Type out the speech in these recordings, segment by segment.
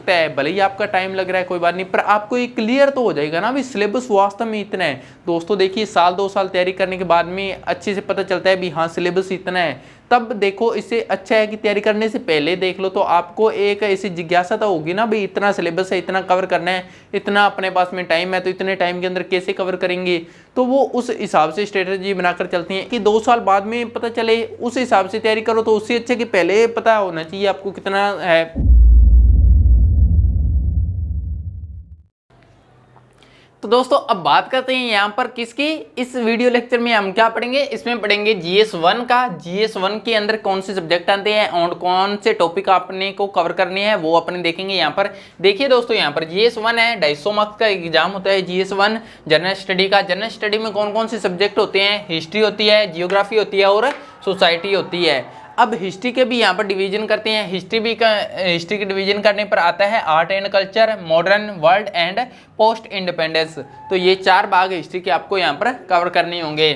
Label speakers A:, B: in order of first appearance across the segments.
A: है, भले ही आपका टाइम लग रहा है कोई बात नहीं, पर आपको ये क्लियर तो हो जाएगा ना भी सिलेबस वास्तव में इतना है। दोस्तों देखिए, साल 2 साल तैयारी करने के बाद में अच्छे से पता चलता है भी हाँ सिलेबस इतना है, तब देखो इससे अच्छा है कि तैयारी करने से पहले देख लो, तो आपको एक ऐसी जिज्ञासा तो होगी ना भाई इतना सिलेबस है, इतना कवर करना है, इतना अपने पास में टाइम है, तो इतने टाइम के अंदर कैसे कवर करेंगे। तो वो उस हिसाब से स्ट्रेटजी बनाकर चलती हैं कि 2 साल बाद में पता चले, उस हिसाब से तैयारी करो। तो उससे अच्छा कि पहले पता होना चाहिए आपको कितना है। तो दोस्तों अब बात करते हैं यहाँ पर किसकी, इस वीडियो लेक्चर में हम क्या पढ़ेंगे, इसमें पढ़ेंगे GS1 का। GS1 के अंदर कौन से सब्जेक्ट आते हैं और कौन से टॉपिक अपने को कवर करने हैं वो अपने देखेंगे। यहाँ पर देखिए दोस्तों, यहाँ पर GS1 है, 250 मार्क्स का एग्जाम होता है GS1 जनरल स्टडी का। जनरल स्टडी में कौन कौन से सब्जेक्ट होते हैं, हिस्ट्री होती है, जियोग्राफी होती है और सोसाइटी होती है। अब हिस्ट्री के भी यहाँ पर डिवीजन करते हैं। हिस्ट्री के डिवीजन करने पर आता है art and culture, modern world and post independence. तो ये 4 भाग हिस्ट्री के आपको यहाँ पर कवर करने होंगे।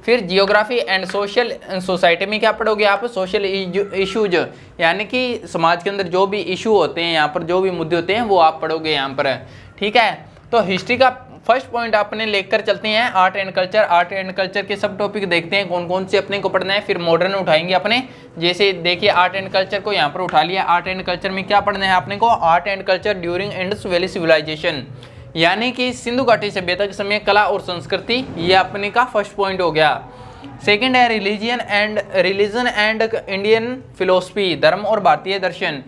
A: फिर जियोग्राफी एंड सोशल सोसाइटी में क्या पढ़ोगे आप, सोशल इश्यूज, यानी कि समाज के अंदर जो भी इशू होते हैं, यहाँ पर जो भी मुद्दे होते हैं वो आप पढ़ोगे यहाँ पर, ठीक है। तो हिस्ट्री का फर्स्ट पॉइंट अपने लेकर चलते हैं art and culture. Art and culture के सब टॉपिक देखते हैं कौन कौन से अपने को पढ़ना है। फिर मॉडर्न उठाएंगे अपने, जैसे देखिए आर्ट एंड कल्चर को यहाँ पर उठा लिया। आर्ट एंड कल्चर में क्या पढ़ना है अपने को, art and culture during Indus valley civilisation, यानी कि सिंधु घाटी सभ्यता के समय कला और संस्कृति, ये अपने का फर्स्ट पॉइंट हो गया। सेकेंड है रिलीजन एंड इंडियन फिलोसफी, धर्म और भारतीय दर्शन।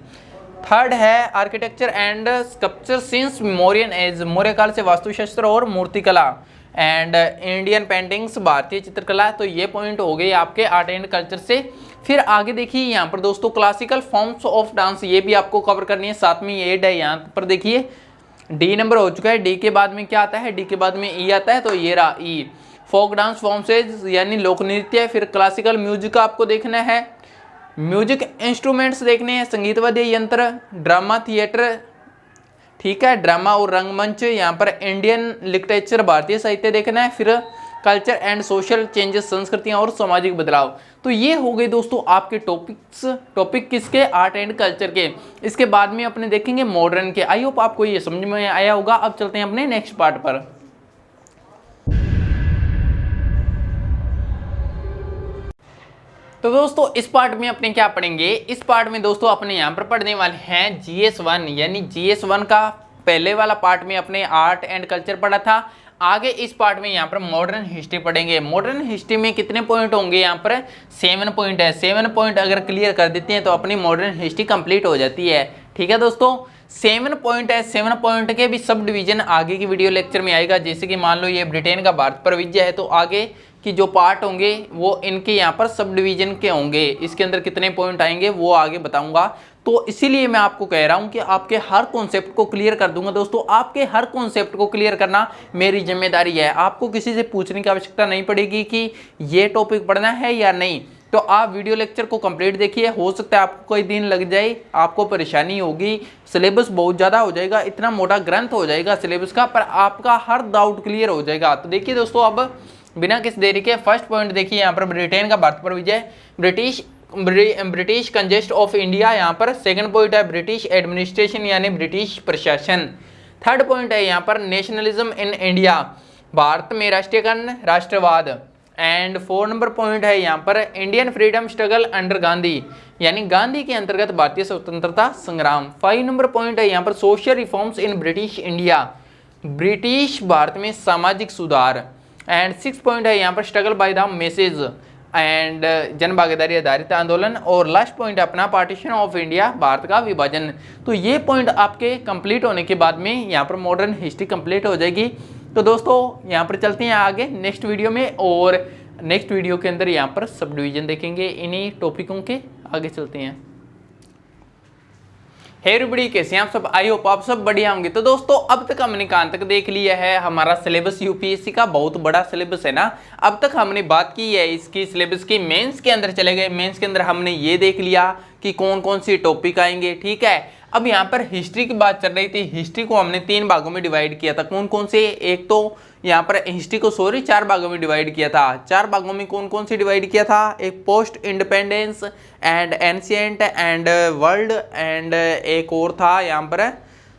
A: थर्ड है architecture and sculpture since Mauryan age, Maurya काल से वास्तुशास्त्र और मूर्तिकला। एंड इंडियन पेंटिंग्स, भारतीय चित्रकला। तो ये पॉइंट हो गए आपके आर्ट एंड कल्चर से। फिर आगे देखिए यहाँ पर दोस्तों क्लासिकल फॉर्म्स ऑफ डांस, ये भी आपको कवर करनी है। 7वीं एड है, यहाँ पर देखिए डी नंबर हो चुका है। डी के बाद में क्या आता है, डी के बाद में ई आता है, तो ये रहा ई। फोक डांस फॉर्म्स यानी लोक नृत्य। फिर क्लासिकल म्यूजिक आपको देखना है, म्यूजिक इंस्ट्रूमेंट्स देखने हैं, संगीत वाद्य यंत्र, ड्रामा थिएटर, ठीक है, ड्रामा और रंगमंच। यहाँ पर इंडियन लिटरेचर, भारतीय साहित्य देखना है। फिर कल्चर एंड सोशल चेंजेस, संस्कृतियाँ और सामाजिक बदलाव। तो ये हो गए दोस्तों आपके टॉपिक किसके, आर्ट एंड कल्चर के। इसके बाद में अपने देखेंगे मॉडर्न के। आई होप आपको ये समझ में आया होगा। अब चलते हैं अपने नेक्स्ट पार्ट पर। तो दोस्तों इस पार्ट में अपने क्या पढ़ेंगे, इस पार्ट में दोस्तों अपने यहाँ पर पढ़ने वाले हैं GS1, यानी GS1 का पहले वाला पार्ट में अपने आर्ट एंड कल्चर पढ़ा था। आगे इस पार्ट में यहाँ पर मॉडर्न हिस्ट्री पढ़ेंगे। मॉडर्न हिस्ट्री में कितने पॉइंट होंगे, यहाँ पर 7 पॉइंट है। 7 पॉइंट अगर क्लियर कर देते हैं तो अपनी मॉडर्न हिस्ट्री कंप्लीट हो जाती है, ठीक है दोस्तों। 7 पॉइंट है, 7 पॉइंट के भी सब डिवीजन आगे की वीडियो लेक्चर में आएगा। जैसे कि मान लो ये ब्रिटेन का भारत पर विजय है, तो आगे कि जो पार्ट होंगे वो इनके यहाँ पर सब डिवीजन के होंगे। इसके अंदर कितने पॉइंट आएंगे वो आगे बताऊंगा। तो इसीलिए मैं आपको कह रहा हूं कि आपके हर कॉन्सेप्ट को क्लियर कर दूंगा। दोस्तों आपके हर कॉन्सेप्ट को क्लियर करना मेरी जिम्मेदारी है। आपको किसी से पूछने की आवश्यकता नहीं पड़ेगी कि ये टॉपिक पढ़ना है या नहीं। तो आप वीडियो लेक्चर को कंप्लीट देखिए। हो सकता है आपको कोई दिन लग जाए, आपको परेशानी होगी, सिलेबस बहुत ज़्यादा हो जाएगा, इतना मोटा ग्रंथ हो जाएगा सिलेबस का, पर आपका हर डाउट क्लियर हो जाएगा। तो देखिए दोस्तों, अब बिना किसी देरी के फर्स्ट पॉइंट देखिए यहाँ पर ब्रिटेन का भारत पर विजय, ब्रिटिश कंजेस्ट ऑफ इंडिया। यहाँ पर सेकंड पॉइंट है ब्रिटिश एडमिनिस्ट्रेशन, यानी ब्रिटिश प्रशासन। थर्ड पॉइंट है यहाँ पर नेशनलिज्म इन इंडिया, भारत में राष्ट्रीयकरण, राष्ट्रवाद। एंड 4 नंबर पॉइंट है यहाँ पर Indian freedom struggle under Gandhi, यानी गांधी के अंतर्गत भारतीय स्वतंत्रता संग्राम। 5 नंबर पॉइंट है यहाँ पर social reforms in British India, British Bharat में सामाजिक सुधार। एंड 6 पॉइंट है यहाँ पर struggle by the message and जन भागीदारी आधारित आंदोलन। और लास्ट पॉइंट अपना पार्टीशन ऑफ इंडिया, भारत का विभाजन। तो ये पॉइंट आपके कंप्लीट होने के बाद में यहाँ पर मॉडर्न हिस्ट्री कंप्लीट हो जाएगी। तो दोस्तों यहाँ पर चलते हैं आगे नेक्स्ट वीडियो में, और नेक्स्ट वीडियो के अंदर यहाँ पर सब डिवीजन देखेंगे इन्हीं टॉपिकों के। आगे चलते हैं। हे एवरीबॉडी, कैसे हैं आप सब? आई होप आप सब बढ़िया होंगे। तो दोस्तों अब तक हमने कहां तक देख लिया है, हमारा सिलेबस यूपीएससी का बहुत बड़ा सिलेबस है ना। अब तक हमने बात की है इसकी सिलेबस की। मेंस के अंदर चले गए, मेंस के अंदर हमने ये देख लिया कि कौन कौन सी टॉपिक आएंगे, ठीक है। अब यहाँ पर हिस्ट्री की बात चल रही थी। हिस्ट्री को हमने 3 भागों में डिवाइड किया था। कौन कौन से, एक तो यहाँ पर हिस्ट्री को 4 भागों में डिवाइड किया था। 4 भागों में कौन कौन से डिवाइड किया था, एक post independence and ancient and world, and एक और था यहाँ पर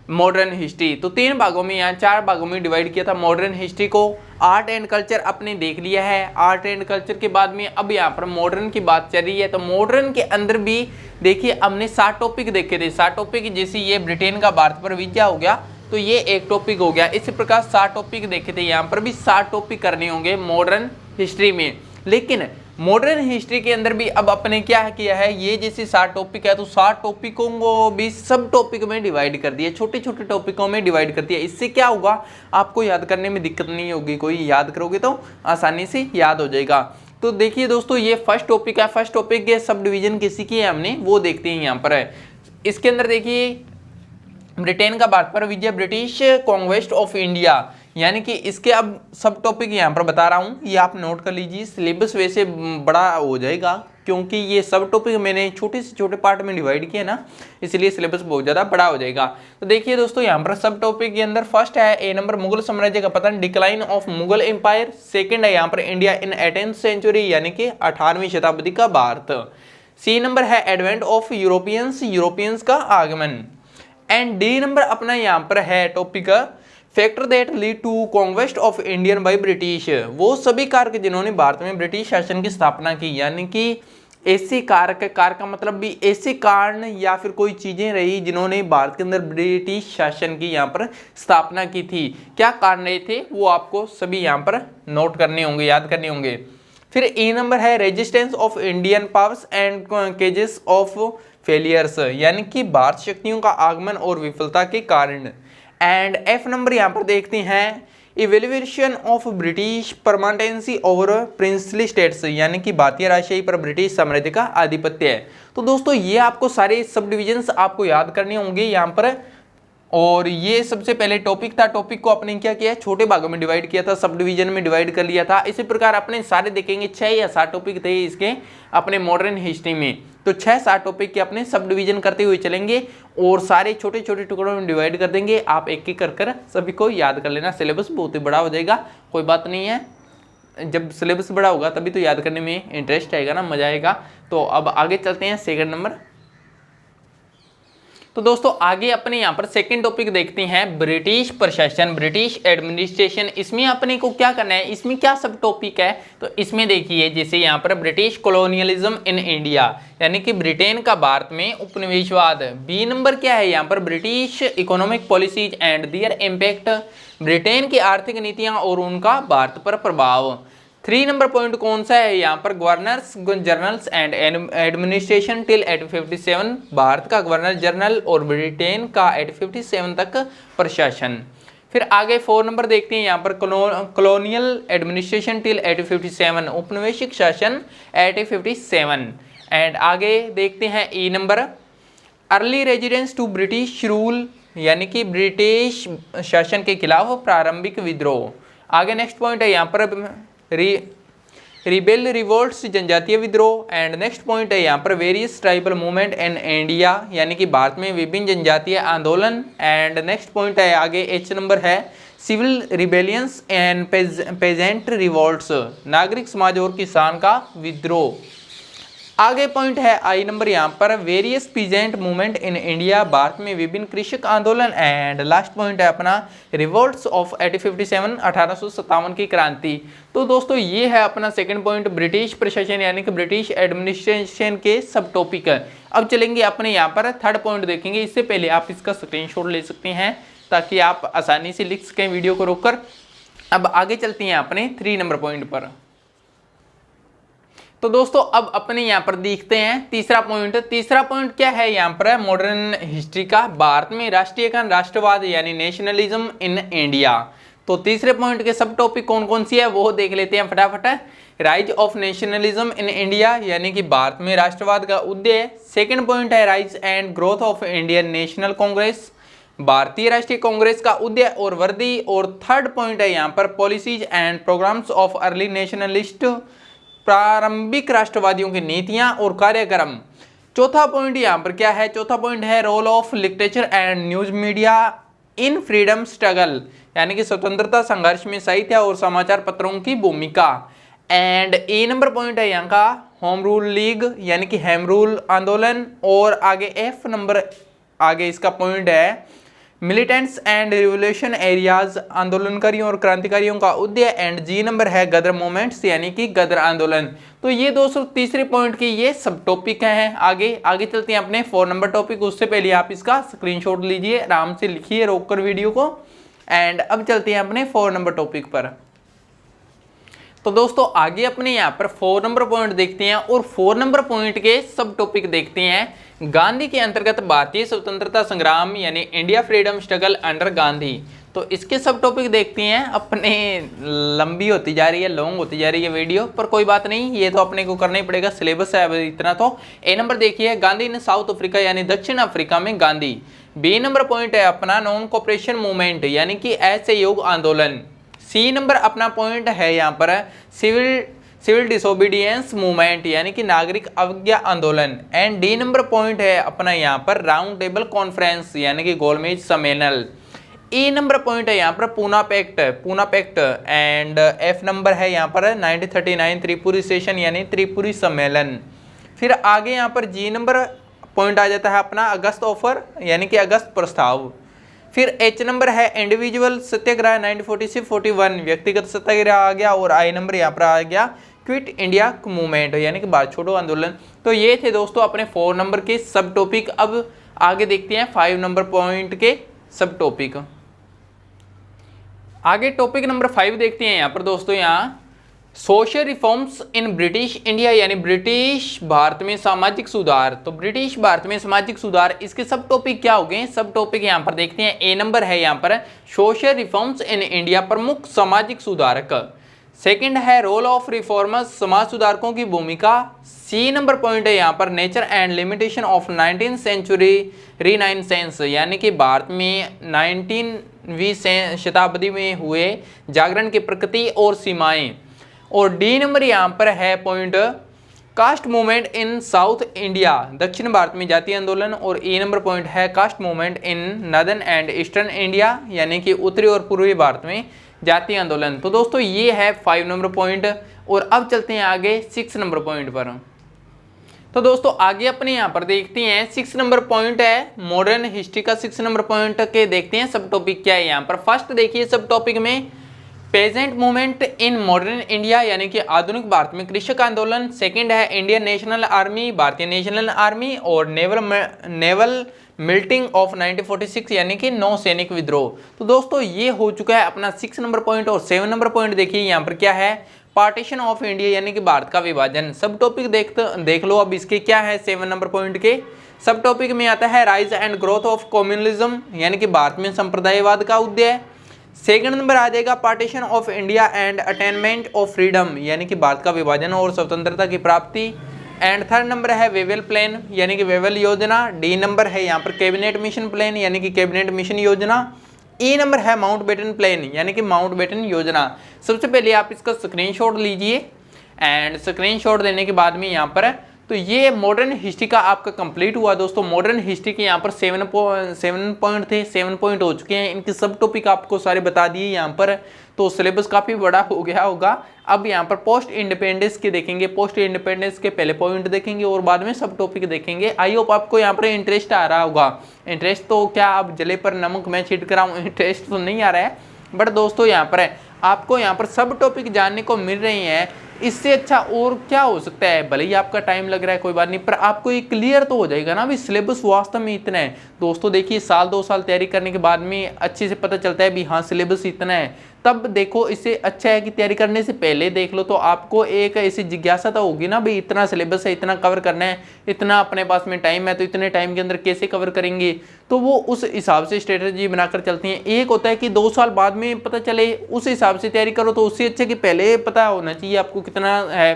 A: मॉडर्न हिस्ट्री। तो 3 भागों में यहाँ 4 भागों में डिवाइड किया था मॉडर्न हिस्ट्री को। आर्ट एंड कल्चर अपने देख लिया है। आर्ट एंड कल्चर के बाद में अब यहाँ पर मॉडर्न की बात चल रही है। तो मॉडर्न के अंदर भी देखिए हमने 7 टॉपिक देखे थे। 7 टॉपिक जैसे ये ब्रिटेन का भारत पर विजय हो गया, तो ये एक टॉपिक हो गया। इसी प्रकार 7 टॉपिक देखे थे, यहाँ पर भी 7 टॉपिक करने होंगे मॉडर्न हिस्ट्री में। लेकिन मॉडर्न हिस्ट्री के अंदर भी अब अपने क्या किया है, ये जैसे 7 टॉपिक है तो 7 टॉपिकों को भी सब टॉपिक में डिवाइड कर दिया, छोटे छोटे टॉपिकों में डिवाइड कर दिया। इससे क्या होगा, आपको याद करने में दिक्कत नहीं होगी, कोई याद करोगे तो आसानी से याद हो जाएगा। तो देखिए दोस्तों, ये फर्स्ट टॉपिक है। फर्स्ट टॉपिक के सब डिवीजन किसी की है हमने वो देखते हैं यहाँ पर है। इसके अंदर देखिए ब्रिटेन का भारत पर विजय, ब्रिटिश कॉन्क्वेस्ट ऑफ इंडिया, यानी कि इसके अब सब टॉपिक यहाँ पर बता रहा हूँ, ये आप नोट कर लीजिए। सिलेबस वैसे बड़ा हो जाएगा क्योंकि ये सब टॉपिक मैंने छोटे से छोटे पार्ट में डिवाइड किए ना, इसलिए सिलेबस बहुत ज़्यादा बड़ा हो जाएगा। तो देखिए दोस्तों, यहाँ पर सब टॉपिक के अंदर फर्स्ट है ए नंबर मुगल साम्राज्य का पतन, decline of Mughal empire. Second है यहाँ पर इंडिया इन 18th सेंचुरी, यानी कि 18वीं शताब्दी का भारत। सी नंबर है एडवेंट ऑफ यूरोपियंस, यूरोपियंस का आगमन। एंड डी नंबर अपना यहाँ पर है topic factor that lead to conquest of Indian by British, वो सभी कारक जिन्होंने भारत में ब्रिटिश शासन की स्थापना की, यानी कि ऐसे कारक, कारक का मतलब भी ऐसे कारण या फिर कोई चीजें रही जिन्होंने भारत के अंदर ब्रिटिश शासन की यहाँ पर स्थापना की थी। क्या कारण रहे थे वो आपको सभी यहाँ पर नोट करने होंगे, याद करने होंगे। फिर ए नंबर है resistance of Indian powers and causes of failures, यानी कि भारत शक्तियों का आगमन और विफलता के कारण। एंड एफ नंबर यहाँ पर देखते हैं evaluation of British permanency over princely states, यानी कि भारतीय राजशाही पर ब्रिटिश साम्राज्य का आधिपत्य है। तो दोस्तों ये आपको सारे सब डिविजन्स आपको याद करने होंगे यहाँ पर। और ये सबसे पहले टॉपिक था, टॉपिक को अपने क्या किया, छोटे भागों में डिवाइड किया था, सब डिवीजन में डिवाइड कर लिया था। इसी प्रकार अपने सारे देखेंगे 6 या 7 टॉपिक थे इसके अपने मॉडर्न हिस्ट्री में, तो 6-7 टॉपिक के अपने सब डिवीजन करते हुए चलेंगे और सारे छोटे छोटे टुकड़ों में डिवाइड कर देंगे। आप एक एक कर सभी को याद कर लेना, सिलेबस बहुत ही बड़ा हो जाएगा, कोई बात नहीं है। जब सिलेबस बड़ा होगा तभी तो याद करने में इंटरेस्ट आएगा ना, मजा आएगा। तो अब आगे चलते हैं सेकंड नंबर। तो दोस्तों आगे अपने यहाँ पर सेकंड टॉपिक देखते हैं ब्रिटिश प्रशासन, ब्रिटिश एडमिनिस्ट्रेशन। इसमें अपने को क्या करना है, इसमें क्या सब टॉपिक है, तो इसमें देखिए जैसे यहाँ पर ब्रिटिश कॉलोनियलिज्म इन इंडिया, यानी कि ब्रिटेन का भारत में उपनिवेशवाद। बी नंबर क्या है यहाँ पर British economic policies and their impact, Britain की आर्थिक नीतियाँ और उनका भारत पर प्रभाव। 3 नंबर पॉइंट कौन सा है यहाँ पर governors generals and administration till 1857, Bharat का गवर्नर जनरल और ब्रिटेन का 1857 तक प्रशासन। फिर आगे 4 नंबर देखते हैं यहाँ पर कॉलोनियल एडमिनिस्ट्रेशन टिल 1857, उपनिवेशिक शासन 1857। एंड आगे देखते हैं E number early residence to British rule, यानी कि ब्रिटिश शासन के खिलाफ प्रारंभिक विद्रोह। आगे नेक्स्ट पॉइंट है यहाँ पर रिबेल रिवोल्ट्स, जनजातीय विद्रोह। एंड नेक्स्ट पॉइंट है यहाँ पर various tribal movement in India, यानी कि भारत में विभिन्न जनजातीय आंदोलन। एंड नेक्स्ट पॉइंट है आगे एच नंबर है civil rebellions and peasant revolts, नागरिक समाज और किसान का विद्रोह। आगे पॉइंट है आई नंबर यहाँ पर various peasant movement in India, Bharat में विभिन्न कृषक आंदोलन। एंड लास्ट पॉइंट है अपना रिवोल्ट्स ऑफ 1857, 1857 की क्रांति। तो दोस्तों ये है अपना सेकंड पॉइंट ब्रिटिश प्रशासन, यानी कि ब्रिटिश एडमिनिस्ट्रेशन के सब टॉपिक। अब चलेंगे अपने यहाँ पर थर्ड पॉइंट देखेंगे। इससे पहले आप इसका स्क्रीनशॉट ले सकते हैं ताकि आप आसानी से लिख सकें वीडियो को रोककर। अब आगे चलते हैं अपने 3 नंबर पॉइंट पर। तो दोस्तों अब अपने यहाँ पर देखते हैं तीसरा पॉइंट। तीसरा पॉइंट क्या है यहाँ पर मॉडर्न हिस्ट्री का, भारत में राष्ट्रीयकरण, राष्ट्रवाद यानी नेशनलिज्म इन इंडिया। तो तीसरे पॉइंट के सब टॉपिक कौन कौन सी है वो देख लेते हैं फटाफट। Rise of nationalism in India, यानी कि भारत में राष्ट्रवाद का उदय। सेकंड पॉइंट है rise and growth of Indian national Congress, भारतीय राष्ट्रीय कांग्रेस का उदय और वृद्धि। और थर्ड पॉइंट है यहाँ पर policies and programmes of early nationalist, प्रारंभिक राष्ट्रवादियों की नीतियां और कार्यक्रम। चौथा पॉइंट यहाँ पर क्या है, चौथा पॉइंट है role of literature and news media in freedom struggle, यानी कि स्वतंत्रता संघर्ष में साहित्य और समाचार पत्रों की भूमिका। एंड ए नंबर पॉइंट है यहाँ का होम रूल लीग, यानी कि हेम रूल आंदोलन। और आगे एफ नंबर आगे इसका पॉइंट है मिलिटेंट्स एंड रिवोल्यूशन एरियाज, आंदोलनकारियों और क्रांतिकारियों का उदय। एंड जी नंबर है गदर मूवमेंट्स यानी कि गदर आंदोलन। तो ये दोस्तों तीसरे पॉइंट के ये सब टॉपिक हैं। आगे चलते हैं अपने 4 नंबर टॉपिक। उससे पहले आप इसका स्क्रीनशॉट लीजिए, आराम से लिखिए रोककर वीडियो को। एंड अब चलते हैं अपने 4 नंबर टॉपिक पर। तो दोस्तों आगे अपने यहाँ पर 4 नंबर पॉइंट देखते हैं और 4 नंबर पॉइंट के सब टॉपिक देखते हैं। गांधी के अंतर्गत भारतीय स्वतंत्रता संग्राम यानी India freedom struggle under Gandhi. तो इसके सब टॉपिक देखते हैं। अपने लंबी होती जा रही है, लॉन्ग होती जा रही है वीडियो, पर कोई बात नहीं, ये तो अपने को करना ही पड़ेगा, सिलेबस है अब इतना। तो ए नंबर देखिए, गांधी ने साउथ अफ्रीका यानी दक्षिण अफ्रीका में गांधी। बी नंबर पॉइंट है अपना नॉन कोऑपरेशन मूवमेंट यानी कि असहयोग आंदोलन। सी नंबर अपना पॉइंट है यहाँ पर सिविल डिसोबीडियंस मूवमेंट यानी कि नागरिक अवज्ञा आंदोलन। एंड डी नंबर पॉइंट है अपना यहाँ पर राउंड टेबल कॉन्फ्रेंस यानी कि गोलमेज सम्मेलन। ई नंबर पॉइंट है यहाँ पर Poona pact. And F number है यहाँ पर 1939 त्रिपुरी सेशन यानी त्रिपुरी सम्मेलन। फिर आगे यहाँ पर जी नंबर पॉइंट आ जाता है अपना अगस्त ऑफर यानी कि अगस्त प्रस्ताव। फिर एच नंबर है इंडिविजुअल सत्याग्रह 1940-41 व्यक्तिगत सत्याग्रह आ गया। और आई नंबर यहाँ पर आ गया क्विट इंडिया मूवमेंट यानी कि भारत छोड़ो आंदोलन। तो ये थे दोस्तों अपने 4 नंबर के सब टॉपिक। अब आगे देखते हैं 5 नंबर पॉइंट के सब टॉपिक। आगे टॉपिक नंबर 5 देखते हैं यहाँ पर दोस्तों। यहाँ social reforms in British India यानी ब्रिटिश भारत में सामाजिक सुधार। तो ब्रिटिश भारत में सामाजिक सुधार, इसके सब टॉपिक क्या हो गए, सब टॉपिक यहाँ पर देखते हैं। ए नंबर है यहाँ पर सोशल रिफॉर्म्स इन इंडिया, प्रमुख सामाजिक सुधारक। सेकंड है रोल ऑफ रिफॉर्मर्स, समाज सुधारकों की भूमिका। सी नंबर पॉइंट है यहाँ पर nature and limitation of 19th century renaissance यानी कि भारत में 19वीं शताब्दी में हुए जागरण की प्रकृति और सीमाएं। और डी नंबर यहाँ पर है point caste movement in south India, दक्षिण भारत में जातीय आंदोलन। और ए नंबर पॉइंट है caste movement in northern and eastern India यानी कि उत्तरी और पूर्वी भारत में जातीय आंदोलन। तो दोस्तों ये है 5 नंबर पॉइंट। और अब चलते हैं आगे 6 नंबर पॉइंट पर। तो दोस्तों आगे अपने यहाँ पर देखते हैं 6 नंबर पॉइंट है मॉडर्न हिस्ट्री का। 6 नंबर पॉइंट के देखते हैं सब टॉपिक क्या है यहाँ पर। फर्स्ट देखिए सब टॉपिक में peasant movement in modern India यानी कि आधुनिक भारत में कृषक आंदोलन। सेकंड है इंडियन नेशनल आर्मी, भारतीय नेशनल आर्मी। और नेवल मिल्टिंग ऑफ 1946 यानी कि नौ सैनिक विद्रोह। तो दोस्तों ये हो चुका है अपना 6 नंबर पॉइंट। और 7 नंबर पॉइंट देखिए यहाँ पर क्या है, पार्टीशन ऑफ इंडिया यानी कि भारत का विभाजन। सब टॉपिक देख लो अब इसके क्या है। 7 नंबर पॉइंट के सब टॉपिक में आता है rise and growth of communalism यानी कि भारत में संप्रदायवाद का उदय। सेकंड नंबर आ जाएगा partition of India and attainment of freedom यानी कि भारत का विभाजन और स्वतंत्रता की प्राप्ति। एंड थर्ड नंबर है वेवेल प्लान यानी कि वेवेल योजना। डी नंबर है यहाँ पर कैबिनेट मिशन प्लान यानी कि कैबिनेट मिशन योजना। ई नंबर है माउंटबेटन प्लान यानी कि माउंटबेटन योजना। सबसे पहले आप इसका स्क्रीनशॉट लीजिए। एंड स्क्रीनशॉट देने के बाद में यहाँ पर तो ये मॉडर्न हिस्ट्री का आपका कंप्लीट हुआ दोस्तों। मॉडर्न हिस्ट्री के यहाँ पर 7 पॉइंट थे, 7 पॉइंट हो चुके हैं। इनके सब टॉपिक आपको सारे बता दिए यहाँ पर। तो सिलेबस काफ़ी बड़ा हो गया होगा। अब यहाँ पर पोस्ट इंडिपेंडेंस के देखेंगे, पोस्ट इंडिपेंडेंस के पहले पॉइंट देखेंगे और बाद में सब टॉपिक देखेंगे। आई होप आपको यहाँ पर इंटरेस्ट आ रहा होगा। इंटरेस्ट तो क्या, अब जले पर नमक मैं छिड़क रहा हूँ, इंटरेस्ट तो नहीं आ रहा है, बट दोस्तों यहाँ पर आपको यहाँ पर सब टॉपिक जानने को मिल रही हैं। इससे अच्छा और क्या हो सकता है। भले ही आपका टाइम लग रहा है कोई बात नहीं, पर आपको ये क्लियर तो हो जाएगा ना भी सिलेबस वास्तव में इतना है। दोस्तों देखिए 1-2 साल तैयारी करने के बाद में अच्छे से पता चलता है भी हाँ सिलेबस इतना है। तब देखो इससे अच्छा है कि तैयारी करने से पहले देख लो, तो आपको एक ऐसी जिज्ञासा तो होगी ना भाई इतना सिलेबस है, इतना कवर करना है, इतना अपने पास में टाइम है, तो इतने टाइम के अंदर कैसे कवर करेंगे। तो वो उस हिसाब से स्ट्रेटजी बनाकर चलती हैं। एक होता है कि 2 साल बाद में पता चले, उस हिसाब से तैयारी करो। तो उससे अच्छा कि पहले पता होना चाहिए आपको कितना है,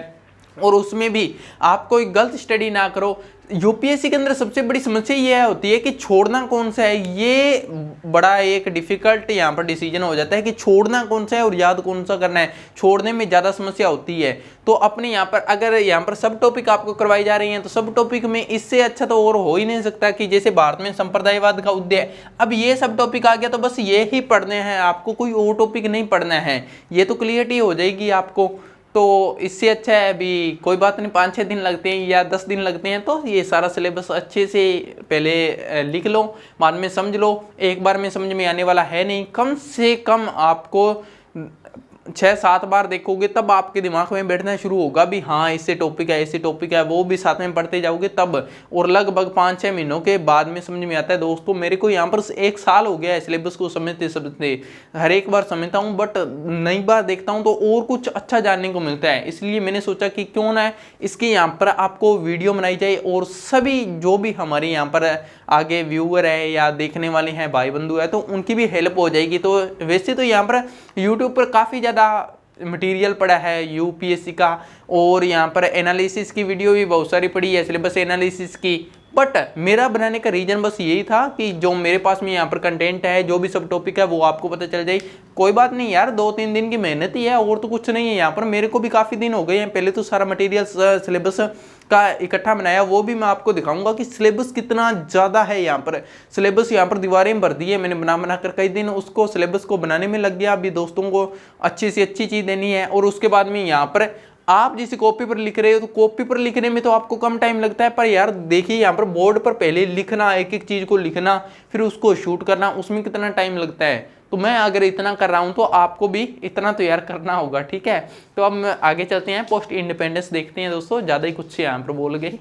A: और उसमें भी आप कोई गलत स्टडी ना करो। यूपीएससी के अंदर सबसे बड़ी समस्या यह होती है कि छोड़ना कौन सा है। ये बड़ा एक डिफिकल्ट यहाँ पर डिसीजन हो जाता है कि छोड़ना कौन सा है और याद कौन सा करना है। छोड़ने में ज़्यादा समस्या होती है। तो अपने यहाँ पर अगर यहाँ पर सब टॉपिक आपको करवाई जा रही हैं तो सब टॉपिक में इससे अच्छा तो और हो ही नहीं सकता कि जैसे भारत में संप्रदायवाद का उदय। अब ये सब टॉपिक आ गया तो बस ये ही पढ़ने हैं आपको, कोई और टॉपिक नहीं पढ़ना है। ये तो क्लियरिटी हो जाएगी आपको। तो इससे अच्छा है अभी कोई बात नहीं, 5-6 दिन लगते हैं या 10 दिन लगते हैं, तो ये सारा सिलेबस अच्छे से पहले लिख लो, बाद में समझ लो। एक बार में समझ में आने वाला है नहीं, कम से कम आपको 6-7 बार देखोगे तब आपके दिमाग में बैठना शुरू होगा भी हाँ इससे टॉपिक है, इससे टॉपिक है, वो भी साथ में पढ़ते जाओगे तब। और लगभग 5-6 महीनों के बाद में समझ में आता है। दोस्तों मेरे को यहाँ पर 1 साल हो गया है सिलेबस को समझते समझते, हर एक बार समझता हूँ बट नई बार देखता हूँ तो और कुछ अच्छा जानने को मिलता है। इसलिए मैंने सोचा कि क्यों ना इसकी यहाँ पर आपको वीडियो बनाई जाए और सभी जो भी हमारे यहाँ पर आगे व्यूअर है या देखने वाले हैं भाई बंधु है तो उनकी भी हेल्प हो जाएगी। तो वैसे तो यहाँ पर यूट्यूब पर काफ़ी ज़्यादा मटेरियल पड़ा है यूपीएससी का, और यहाँ पर एनालिसिस की वीडियो भी बहुत सारी पड़ी है, सिलेबस एनालिसिस की। बट मेरा बनाने का रीजन बस यही था कि जो मेरे पास में यहाँ पर कंटेंट है, जो भी सब टॉपिक है वो आपको पता चल जाए। कोई बात नहीं यार, 2-3 दिन की मेहनत ही है और तो कुछ नहीं है। यहाँ पर मेरे को भी काफ़ी दिन हो गए हैं, पहले तो सारा मटेरियल सिलेबस का इकट्ठा बनाया, वो भी मैं आपको दिखाऊंगा कि सिलेबस कितना ज़्यादा है। यहाँ पर सिलेबस यहाँ पर दीवारें भर दी है मैंने बना कर, कई दिन उसको सिलेबस को बनाने में लग गया। अभी दोस्तों को अच्छी से अच्छी चीज़ देनी है। और उसके बाद में यहाँ पर आप जिस कॉपी पर लिख रहे हो तो कॉपी पर लिखने में तो आपको कम टाइम लगता है, पर यार देखिए यहाँ पर बोर्ड पर पहले लिखना, एक एक चीज़ को लिखना, फिर उसको शूट करना, उसमें कितना टाइम लगता है। तो मैं अगर इतना कर रहा हूँ तो आपको भी इतना तो यार करना होगा, ठीक है। तो अब आगे चलते हैं, पोस्ट इंडिपेंडेंस देखते हैं दोस्तों। ज़्यादा ही कुछ से यहाँ पर बोल गए।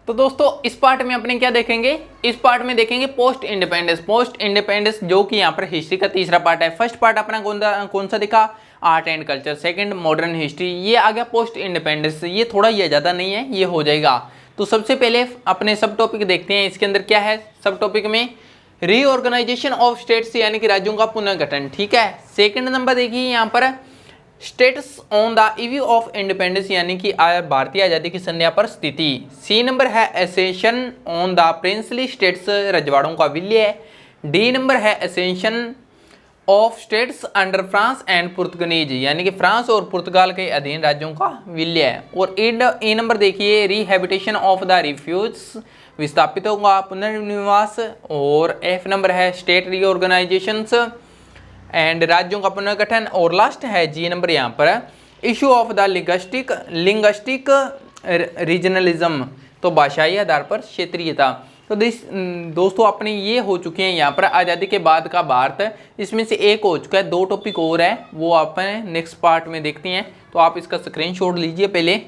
A: तो दोस्तों इस पार्ट में अपने क्या देखेंगे, इस पार्ट में देखेंगे पोस्ट इंडिपेंडेंस। पोस्ट इंडिपेंडेंस जो कि यहाँ पर हिस्ट्री का तीसरा पार्ट है। फर्स्ट पार्ट अपना कौन सा दिखा, art and culture, second modern history, ये आ गया पोस्ट इंडिपेंडेंस। ये थोड़ा ये ज़्यादा नहीं है, ये हो जाएगा। तो सबसे पहले अपने सब टॉपिक देखते हैं। इसके अंदर क्या है, सब टॉपिक में रीऑर्गेनाइजेशन ऑफ स्टेट्स यानी कि राज्यों का पुनर्गठन, ठीक है। सेकंड नंबर देखिए यहाँ पर status on the eve of independence यानी कि भारतीय आज़ादी की संध्या पर स्थिति। सी नंबर है accession on the princely states, रजवाड़ों का विलय। डी नंबर है accession of states under France and Portuguese यानी कि फ्रांस और पुर्तगाल के अधीन राज्यों का विलय। और ए नंबर देखिए रिहैबिटेशन ऑफ द रिफ्यूज, विस्थापितों का पुनर्निवास। और एफ नंबर है स्टेट रीऑर्गेनाइजेशंस एंड राज्यों का पुनर्गठन। और लास्ट है जी नंबर यहाँ पर issue of the linguistic regionalism, तो भाषाई आधार पर क्षेत्रीयता। तो दोस्तों अपने ये हो चुके हैं यहाँ पर आज़ादी के बाद का भारत, इसमें से एक हो चुका है, 2 टॉपिक और है, वो अपने नेक्स्ट पार्ट में देखते हैं। तो आप इसका स्क्रीनशॉट लीजिए पहले।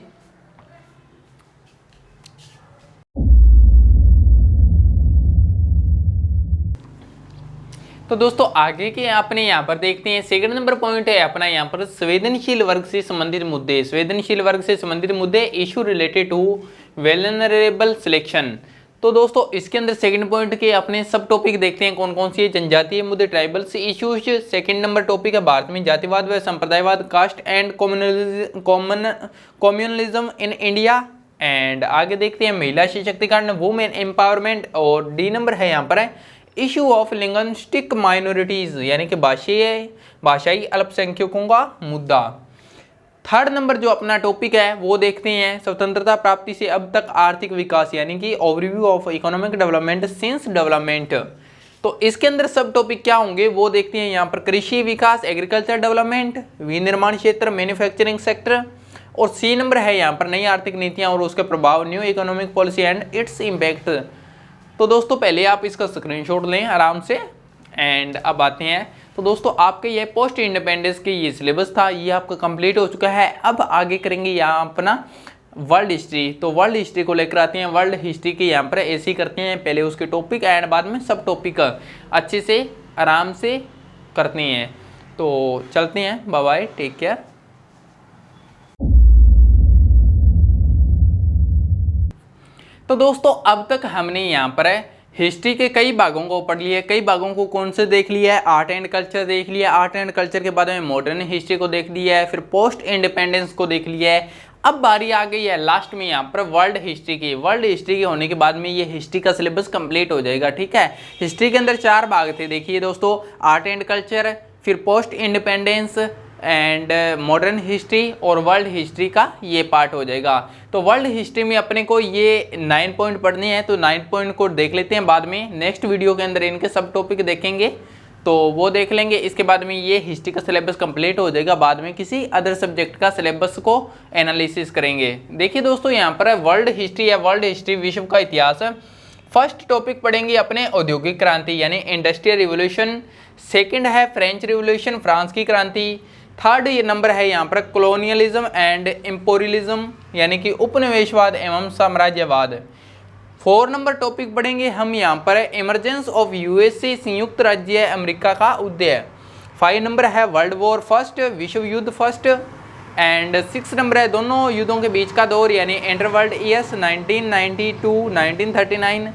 A: तो दोस्तों आगे के अपने यहाँ पर देखते हैं। सेकंड नंबर पॉइंट है अपना यहाँ पर संवेदनशील वर्ग से संबंधित मुद्दे। संवेदनशील वर्ग से संबंधित मुद्दे, issue related to vulnerable selection. तो दोस्तों इसके अंदर सेकंड पॉइंट के अपने सब टॉपिक देखते हैं कौन कौन सी है। जनजातीय मुद्दे, tribals issues. Second number topic है भारत में जातिवाद व संप्रदायवाद, caste and communalism in India. And आगे देखते हैं महिला सशक्तिकरण, वुमेन एम्पावरमेंट। और डी नंबर है यहाँ पर है इशू ऑफ लिंग्विस्टिक माइनॉरिटीज यानी कि भाषाई अल्पसंख्यकों का मुद्दा। थर्ड नंबर जो अपना टॉपिक है वो देखते हैं स्वतंत्रता प्राप्ति से अब तक आर्थिक विकास यानी कि overview of economic development since development. तो इसके अंदर सब टॉपिक क्या होंगे वो देखते हैं यहाँ पर कृषि विकास, एग्रीकल्चर डेवलपमेंट, विनिर्माण क्षेत्र, मैन्युफैक्चरिंग सेक्टर। और सी नंबर है यहाँ पर नई आर्थिक नीतियाँ और उसके प्रभाव, new economic policy and its impact. तो दोस्तों पहले आप इसका स्क्रीनशॉट लें आराम से। एंड अब आते हैं, तो दोस्तों आपके ये पोस्ट इंडिपेंडेंस की ये सिलेबस था, ये आपका कंप्लीट हो चुका है। अब आगे करेंगे यहाँ अपना वर्ल्ड हिस्ट्री। तो वर्ल्ड हिस्ट्री को लेकर आते हैं। वर्ल्ड हिस्ट्री की यहाँ पर ऐसे ही करते हैं, पहले उसके टॉपिक एंड बाद में सब टॉपिक अच्छे से आराम से करते हैं। तो चलते हैं, बाय बाय, टेक केयर। तो दोस्तों अब तक हमने यहाँ पर हिस्ट्री के कई भागों को पढ़ लिया है। कई भागों को कौन से देख लिया है, आर्ट एंड कल्चर देख लिया, आर्ट एंड कल्चर के बाद में मॉडर्न हिस्ट्री को देख लिया है, फिर पोस्ट इंडिपेंडेंस को देख लिया है। अब बारी आ गई है लास्ट में यहाँ पर वर्ल्ड हिस्ट्री की। वर्ल्ड हिस्ट्री के होने के बाद में ये हिस्ट्री का सिलेबस कंप्लीट हो जाएगा, ठीक है। हिस्ट्री के अंदर 4 भाग थे, देखिए दोस्तों, आर्ट एंड कल्चर, फिर post independence and modern history और वर्ल्ड हिस्ट्री का ये पार्ट हो जाएगा। तो वर्ल्ड हिस्ट्री में अपने को ये 9 पॉइंट पढ़ने हैं, तो 9 पॉइंट को देख लेते हैं बाद में। नेक्स्ट वीडियो के अंदर इनके सब टॉपिक देखेंगे। तो वो देख लेंगे। इसके बाद में ये हिस्ट्री का सिलेबस कंप्लीट हो जाएगा, बाद में किसी अदर सब्जेक्ट का सिलेबस को एनालिसिस करेंगे। देखिए दोस्तों यहाँ पर वर्ल्ड हिस्ट्री या वर्ल्ड हिस्ट्री विश्व का इतिहास। फर्स्ट टॉपिक पढ़ेंगे अपने औद्योगिक क्रांति यानी इंडस्ट्रियल रिवोल्यूशन। सेकंड है फ्रेंच रिवोल्यूशन, फ्रांस की क्रांति। थर्ड ये नंबर है यहाँ पर कॉलोनियलिज्म एंड इम्पोरियलिज्म यानी कि उपनिवेशवाद एवं साम्राज्यवाद। 4 नंबर टॉपिक पढ़ेंगे हम यहाँ पर इमरजेंस ऑफ यूएसए, संयुक्त राज्य अमेरिका का उदय। 5 नंबर है वर्ल्ड वॉर फर्स्ट, विश्व युद्ध फर्स्ट। एंड 6 नंबर है दोनों युद्धों के बीच का दौर यानी इंटरवर्ल्ड ईयर्स 1992 1939।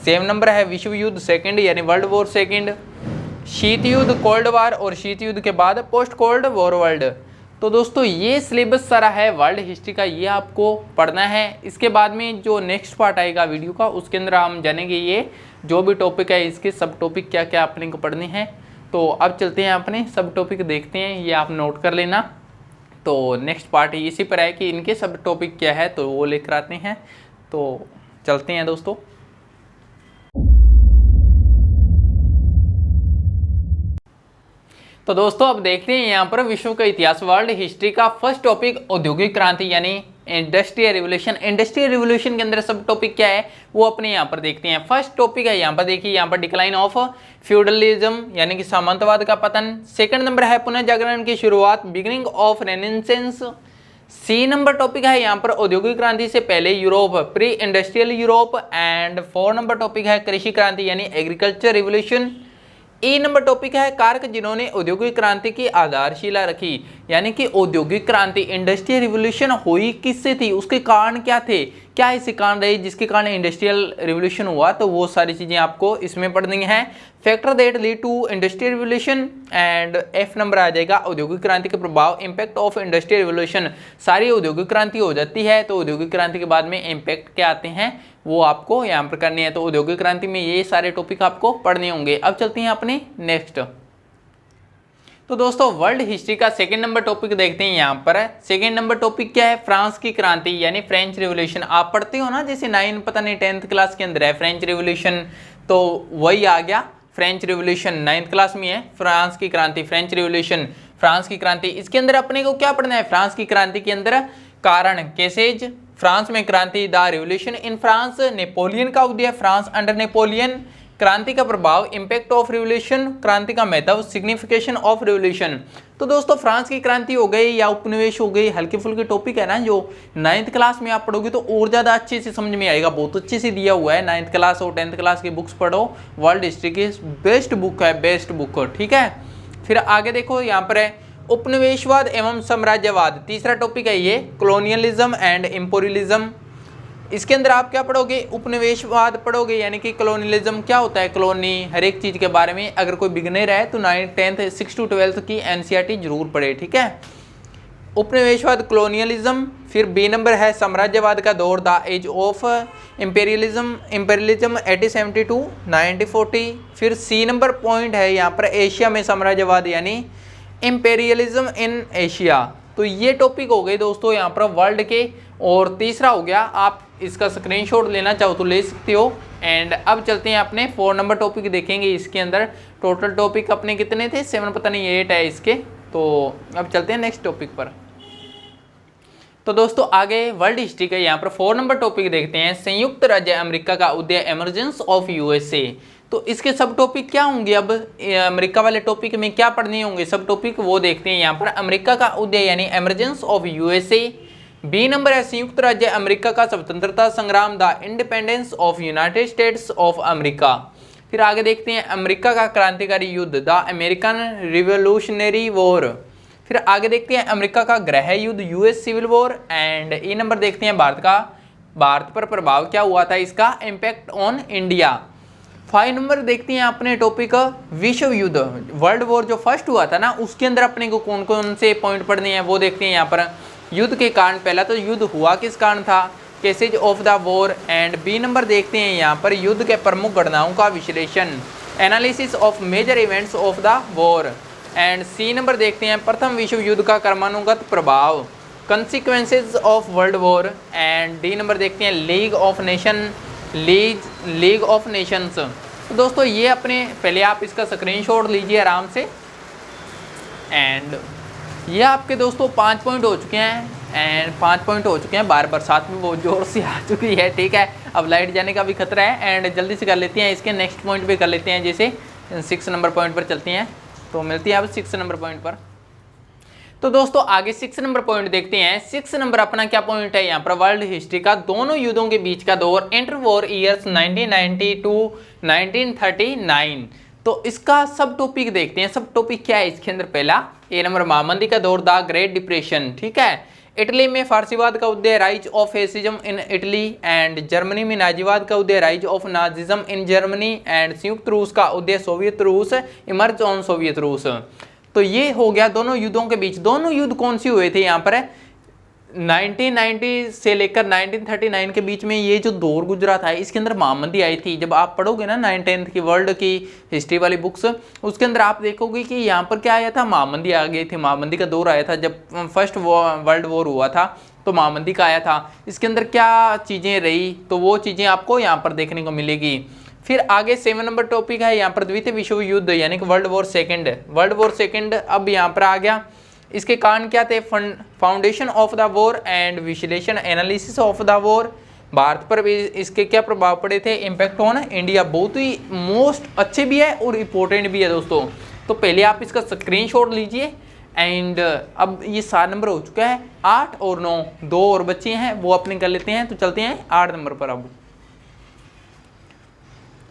A: 7 नंबर है विश्व युद्ध सेकंड यानी वर्ल्ड वॉर सेकंड। शीत युद्ध कोल्ड वार और शीत युद्ध के बाद पोस्ट कोल्ड वॉर वर्ल्ड। तो दोस्तों ये सिलेबस सारा है वर्ल्ड हिस्ट्री का, ये आपको पढ़ना है। इसके बाद में जो नेक्स्ट पार्ट आएगा वीडियो का उसके अंदर हम जानेंगे ये जो भी टॉपिक है इसके सब टॉपिक क्या क्या अपने को पढ़ने हैं। तो अब चलते हैं अपने सब टॉपिक देखते हैं, ये आप नोट कर लेना। तो नेक्स्ट पार्ट इसी पर है कि इनके सब टॉपिक क्या है तो वो लेकर आते हैं। तो चलते हैं दोस्तों। तो दोस्तों अब देखते हैं यहाँ पर विश्व का इतिहास वर्ल्ड हिस्ट्री का फर्स्ट टॉपिक औद्योगिक क्रांति यानी इंडस्ट्रियल रिवोल्यूशन। इंडस्ट्रियल रिवोल्यूशन के अंदर सब टॉपिक क्या है वो अपने यहाँ पर देखते हैं। फर्स्ट टॉपिक है यहाँ पर देखिए, यहाँ पर डिक्लाइन ऑफ फ्यूडलिज्म यानी कि सामंतवाद का पतन। सेकंड नंबर है पुनर्जागरण की शुरुआत, beginning of renaissance. C number topic है यहाँ पर औद्योगिक क्रांति से पहले Europe, pre industrial Europe. And 4 number topic है कृषि क्रांति यानी agriculture revolution. E number topic है कारक जिन्होंने औद्योगिक क्रांति की आधारशिला रखी यानी कि औद्योगिक क्रांति इंडस्ट्रियल रिवोल्यूशन हुई किससे थी, उसके कारण क्या थे, क्या ऐसे कारण रहे जिसके कारण इंडस्ट्रियल रिवोल्यूशन हुआ, तो वो सारी चीजें आपको इसमें पढ़नी है। Factor that lead to industrial revolution. And F number आ जाएगा औद्योगिक क्रांति के प्रभाव, इंपैक्ट ऑफ इंडस्ट्रियल रिवोल्यूशन। सारी औद्योगिक क्रांति हो जाती है तो औद्योगिक क्रांति के बाद में इंपैक्ट क्या आते हैं वो आपको यहाँ पर करनी है। तो औद्योगिक क्रांति में ये सारे टॉपिक आपको पढ़ने होंगे। अब चलते हैं अपने नेक्स्ट। तो दोस्तों वर्ल्ड हिस्ट्री का सेकंड नंबर टॉपिक देखते हैं यहाँ पर। सेकंड नंबर टॉपिक क्या है, फ्रांस की क्रांति यानी फ्रेंच रिवोल्यूशन। आप पढ़ते हो ना जैसे 9 पता नहीं 10th क्लास के अंदर है फ्रेंच रिवोल्यूशन, तो वही आ गया फ्रेंच रिवोल्यूशन 9th क्लास में है। फ्रांस की क्रांति, फ्रेंच रिवोल्यूशन, फ्रांस की क्रांति। इसके अंदर अपने को क्या पढ़ना है, फ्रांस की क्रांति के अंदर कारण, केसेज, फ्रांस में क्रांति, the revolution in France, Napoleon का उदय, फ्रांस अंडर नेपोलियन, क्रांति का प्रभाव, इंपैक्ट ऑफ रिवोल्यूशन, क्रांति का महत्व, सिग्निफिकेशन ऑफ रिवोल्यूशन। तो दोस्तों फ्रांस की क्रांति हो गई या उपनिवेश हो गई, हल्के फुल्के टॉपिक है ना जो 9th क्लास में आप पढ़ोगे तो और ज़्यादा अच्छे से समझ में आएगा। बहुत अच्छे से दिया हुआ है, 9th क्लास और 10th क्लास की बुक्स पढ़ो, वर्ल्ड हिस्ट्री की बेस्ट बुक है, बेस्ट बुक, ठीक है। फिर आगे देखो यहाँ पर है उपनिवेशवाद एवं साम्राज्यवाद, तीसरा टॉपिक है ये कॉलोनियलिज्म एंड इम्पोरियलिज्म। इसके अंदर आप क्या पढ़ोगे, उपनिवेशवाद पढ़ोगे यानी कि कॉलोनियलिज्म क्या होता है, कॉलोनी, हर एक चीज़ के बारे में। अगर कोई बिगिनर है तो 9th 10th 6 to 12th की एनसीईआरटी जरूर पढ़े, ठीक है। उपनिवेशवाद कॉलोनियलिज्म। फिर बी नंबर है साम्राज्यवाद का दौर, द एज ऑफ इम्पेरियलिज्म, 1872 1940। फिर सी नंबर पॉइंट है यहाँ पर एशिया में साम्राज्यवाद यानी इम्पेरियलिज्म इन एशिया। तो ये टॉपिक हो गए दोस्तों यहाँ पर वर्ल्ड के। और तीसरा हो गया, आप इसका स्क्रीनशॉट लेना चाहो तो ले सकते हो। एंड अब चलते हैं अपने 4 नंबर टॉपिक देखेंगे। इसके अंदर टोटल टॉपिक अपने कितने थे, 7 पता नहीं 8 है इसके। तो अब चलते हैं नेक्स्ट टॉपिक पर। तो दोस्तों आगे वर्ल्ड हिस्ट्री का यहाँ पर 4 नंबर टॉपिक देखते हैं, संयुक्त राज्य अमेरिका का उदय, इमरजेंस ऑफ यूएसए। तो इसके सब टॉपिक क्या होंगे, अब अमेरिका वाले टॉपिक में क्या पढ़ने होंगे सब टॉपिक वो देखते हैं यहाँ पर। अमेरिका का उदय यानी emergence of USA. B number है संयुक्त राज्य अमेरिका का स्वतंत्रता संग्राम, the independence of United States of America. फिर आगे देखते हैं अमेरिका का क्रांतिकारी युद्ध, द अमेरिकन रिवोल्यूशनरी वॉर। फिर आगे देखते हैं अमेरिका का गृह युद्ध, US civil war. And E number देखते हैं भारत पर प्रभाव क्या हुआ था, इसका इम्पैक्ट ऑन इंडिया। 5 नंबर देखते हैं अपने टॉपिक विश्व युद्ध, वर्ल्ड वॉर जो फर्स्ट हुआ था ना उसके अंदर अपने को कौन कौन से पॉइंट पढ़ने हैं वो देखते हैं यहाँ पर। युद्ध के कारण, पहला तो युद्ध हुआ किस कारण था, causes of the war. And B number देखते हैं यहाँ पर युद्ध के प्रमुख घटनाओं का विश्लेषण, analysis of major events of the war. And C number देखते हैं प्रथम विश्व युद्ध का क्रमानुगत प्रभाव, consequences of world war. And D number देखते हैं लीग ऑफ नेशंस। तो दोस्तों ये अपने पहले आप इसका स्क्रीनशॉट लीजिए आराम से। एंड ये आपके दोस्तों 5 पॉइंट हो चुके हैं। एंड 5 पॉइंट हो चुके हैं, बार बरसात में बहुत ज़ोर से आ चुकी है, ठीक है। अब लाइट जाने का भी खतरा है। एंड जल्दी से कर लेते हैं, इसके नेक्स्ट पॉइंट पे कर लेते हैं। जैसे 6 नंबर पॉइंट पर चलती हैं, तो मिलती है अब 6 नंबर पॉइंट पर। तो दोस्तों आगे 6 नंबर पॉइंट देखते हैं। 6 नंबर अपना क्या पॉइंट है यहाँ पर, वर्ल्ड हिस्ट्री का दोनों युद्धों के बीच का दौर, इंटर वॉर ईयर्स 1990 टू 1939। तो इसका सब टॉपिक देखते हैं। सब टॉपिक क्या है इसके अंदर, पहला ए नंबर महामंदी का दौर, द ग्रेट डिप्रेशन, ठीक है। इटली में फारसीवाद का उदय, rise of fascism in Italy. And Germany में नाजीवाद का उदय, rise of Nazism in Germany. And संयुक्त रूस का उदय, सोवियत रूस, इमर्ज ऑन सोवियत रूस। तो ये हो गया दोनों युद्धों के बीच। दोनों युद्ध कौन सी हुए थे यहाँ पर, 1990 से लेकर 1939 के बीच में ये जो दौर गुजरा था, इसके अंदर महामंदी आई थी। जब आप पढ़ोगे ना 9th-10th की वर्ल्ड की हिस्ट्री वाली बुक्स, उसके अंदर आप देखोगे कि यहाँ पर क्या आया था, महामंदी आ गई थी। महामंदी का दौर आया था जब फर्स्ट वर्ल्ड वॉर हुआ था, तो महामंदी का आया था। इसके अंदर क्या चीज़ें रही, तो वो चीज़ें आपको यहाँ पर देखने को मिलेगी। फिर आगे 7 नंबर टॉपिक है यहाँ पर द्वितीय विश्व युद्ध, यानी कि world war second. World war second अब यहाँ पर आ गया। इसके कारण क्या थे, foundation of the war and विश्लेषण, analysis of the war. Bharat पर भी इसके क्या प्रभाव पड़े थे, इम्पैक्ट ऑन इंडिया। बहुत ही मोस्ट अच्छे भी है और इम्पोर्टेंट भी है दोस्तों। तो पहले आप इसका स्क्रीनशॉट लीजिए। एंड अब ये 7 नंबर हो चुका है, 8 और 9 2 और बच्चे हैं, वो अपने कर लेते हैं। तो चलते हैं 8 नंबर पर। अब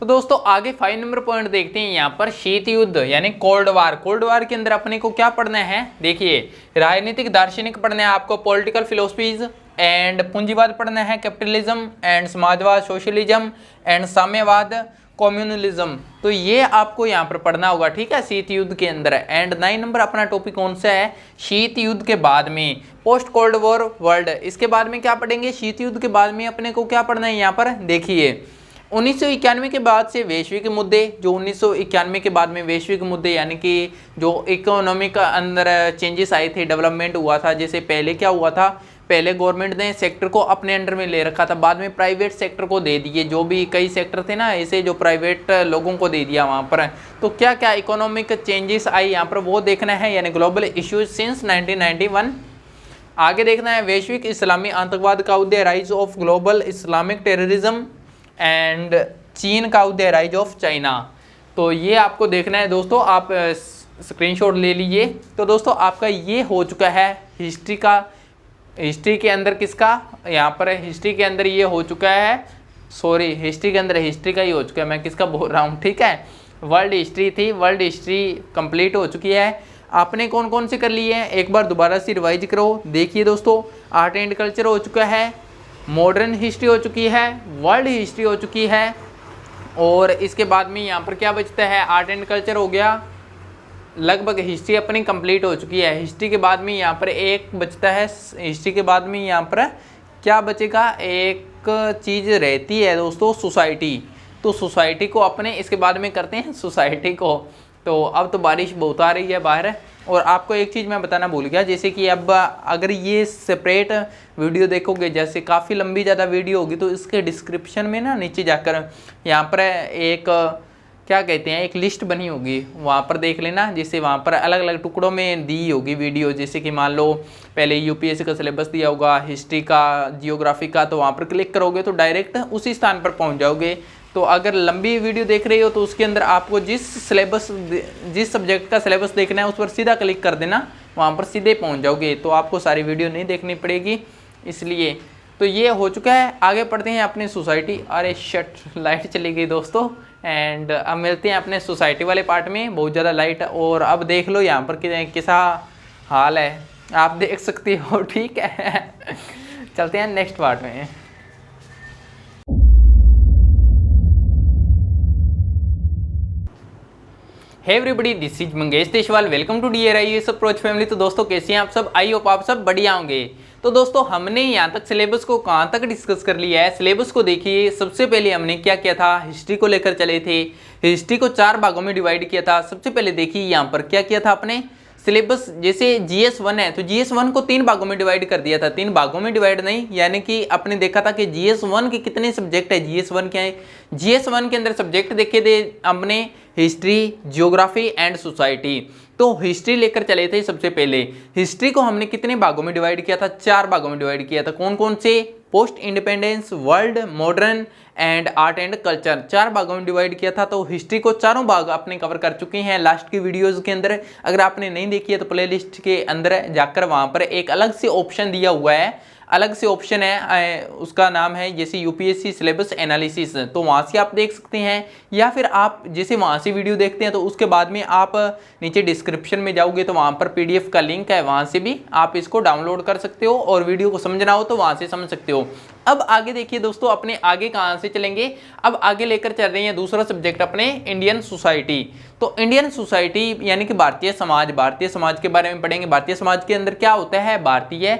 A: तो दोस्तों आगे 5 नंबर पॉइंट देखते हैं यहाँ पर, शीत युद्ध यानी कोल्ड वार। कोल्ड वार के अंदर अपने को क्या पढ़ना है, देखिए राजनीतिक दार्शनिक पढ़ना है आपको, पॉलिटिकल फिलोसफीज। एंड पूंजीवाद पढ़ना है, कैपिटलिज्म। एंड समाजवाद, सोशलिज्म। एंड साम्यवाद, कम्युनलिज्म। तो ये आपको यहाँ पर पढ़ना होगा, ठीक है, शीत युद्ध के अंदर। एंड 9 नंबर अपना टॉपिक कौन सा है, शीत युद्ध के बाद में पोस्ट कोल्ड वॉर वर्ल्ड। इसके बाद में क्या पढ़ेंगे, शीत युद्ध के बाद में अपने को क्या पढ़ना है यहाँ पर, देखिए 1991 के बाद से वैश्विक मुद्दे। जो 1991 के बाद में वैश्विक मुद्दे, यानी कि जो इकोनॉमिक अंदर चेंजेस आए थे, डेवलपमेंट हुआ था। जैसे पहले क्या हुआ था, पहले गवर्नमेंट ने सेक्टर को अपने अंडर में ले रखा था, बाद में प्राइवेट सेक्टर को दे दिए। जो भी कई सेक्टर थे ना ऐसे, जो प्राइवेट लोगों को दे दिया वहाँ पर। तो क्या क्या इकोनॉमिक चेंजेस आई यहाँ पर, वो देखना है, यानी ग्लोबल इश्यूज सिंस 1991। आगे देखना है वैश्विक इस्लामी आतंकवाद का उदय, rise of global Islamic terrorism. And चीन का उदय, राइज ऑफ चाइना। तो ये आपको देखना है दोस्तों, आप स्क्रीनशॉट ले लीजिए। तो दोस्तों आपका ये हो चुका है हिस्ट्री का। हिस्ट्री के अंदर किसका, यहाँ पर हिस्ट्री के अंदर ये हो चुका है, सॉरी हिस्ट्री के अंदर हिस्ट्री का ही हो चुका है, मैं किसका बोल रहा हूँ, ठीक है। वर्ल्ड हिस्ट्री थी, वर्ल्ड हिस्ट्री कंप्लीट हो चुकी है। आपने कौन कौन से कर लिए हैं, एक बार दोबारा से रिवाइज करो। देखिए दोस्तों, आर्ट एंड कल्चर हो चुका है, मॉडर्न हिस्ट्री हो चुकी है, वर्ल्ड हिस्ट्री हो चुकी है। और इसके बाद में यहाँ पर क्या बचता है, आर्ट एंड कल्चर हो गया, लगभग हिस्ट्री अपनी कंप्लीट हो चुकी है। हिस्ट्री के बाद में यहाँ पर एक बचता है, हिस्ट्री के बाद में यहाँ पर क्या बचेगा, एक चीज़ रहती है दोस्तों, सोसाइटी। तो सोसाइटी को अपने इसके बाद में करते हैं सोसाइटी को। तो अब तो बारिश बहुत आ रही है बाहर। और आपको एक चीज़ मैं बताना भूल गया, जैसे कि अब अगर ये सेपरेट वीडियो देखोगे, जैसे काफ़ी लंबी ज़्यादा वीडियो होगी, तो इसके डिस्क्रिप्शन में ना नीचे जाकर यहाँ पर एक क्या कहते हैं, एक लिस्ट बनी होगी, वहाँ पर देख लेना। जिससे वहाँ पर अलग अलग टुकड़ों में दी होगी वीडियो। जैसे कि मान लो पहले यूपीएससी का सिलेबस दिया होगा, हिस्ट्री का, जियोग्राफी का, तो वहाँ पर क्लिक करोगे तो डायरेक्ट उसी स्थान पर पहुँच जाओगे। तो अगर लंबी वीडियो देख रही हो तो उसके अंदर आपको जिस सब्जेक्ट का सिलेबस देखना है उस पर सीधा क्लिक कर देना, वहाँ पर सीधे पहुँच जाओगे। तो आपको सारी वीडियो नहीं देखनी पड़ेगी, इसलिए। तो ये हो चुका है। आगे पढ़ते हैं अपनी सोसाइटी। अरे शट, लाइट चली गई दोस्तों। एंड अब मिलते हैं अपने सोसाइटी वाले पार्ट में। बहुत ज़्यादा लाइट, और अब देख लो यहाँ पर कैसा हाल है, आप देख सकते हो, ठीक है। चलते हैं नेक्स्ट पार्ट में। Hey everybody, this is Mangesh Deshwal, welcome to DRIUS approach family. तो दोस्तों कैसे हैं आप सब, आई होप आप सब बढ़िया होंगे। तो दोस्तों हमने यहाँ तक सिलेबस को कहाँ तक डिस्कस कर लिया है। सिलेबस को देखिए, सबसे पहले हमने क्या किया था, हिस्ट्री को लेकर चले थे। हिस्ट्री को 4 भागों में डिवाइड किया था। सबसे पहले देखिए यहाँ पर क्या किया था आपने, सिलेबस जैसे GS1 है तो GS1 को 3 भागों में डिवाइड कर दिया था, 3 भागों में डिवाइड नहीं, यानी कि आपने देखा था कि GS1 के कितने सब्जेक्ट है, GS1 क्या है, GS1 के अंदर सब्जेक्ट देखे थे हमने हिस्ट्री, जियोग्राफी एंड सोसाइटी। तो हिस्ट्री लेकर चले थे सबसे पहले। हिस्ट्री को हमने कितने भागों में डिवाइड किया था, 4 भागों में डिवाइड किया था। कौन कौन से, post independence, world, modern and art and culture, 4 भागों में डिवाइड किया था। तो हिस्ट्री को चारों भाग आपने कवर कर चुके हैं लास्ट की वीडियोस के अंदर। अगर आपने नहीं देखी है तो प्लेलिस्ट के अंदर जाकर वहां पर एक अलग से ऑप्शन दिया हुआ है, अलग से ऑप्शन है, उसका नाम है जैसे यूपीएससी सिलेबस एनालिसिस, तो वहाँ से आप देख सकते हैं। या फिर आप जैसे वहाँ से वीडियो देखते हैं तो उसके बाद में आप नीचे डिस्क्रिप्शन में जाओगे तो वहाँ पर पीडीएफ का लिंक है, वहाँ से भी आप इसको डाउनलोड कर सकते हो और वीडियो को समझना हो तो वहाँ से समझ सकते हो। अब आगे देखिए दोस्तों, अपने आगे कहाँ से चलेंगे, अब आगे लेकर चल रहे हैं दूसरा सब्जेक्ट अपने इंडियन सोसाइटी। तो इंडियन सोसाइटी यानी कि भारतीय समाज, भारतीय समाज के बारे में पढ़ेंगे। भारतीय समाज के अंदर क्या होता है, भारतीय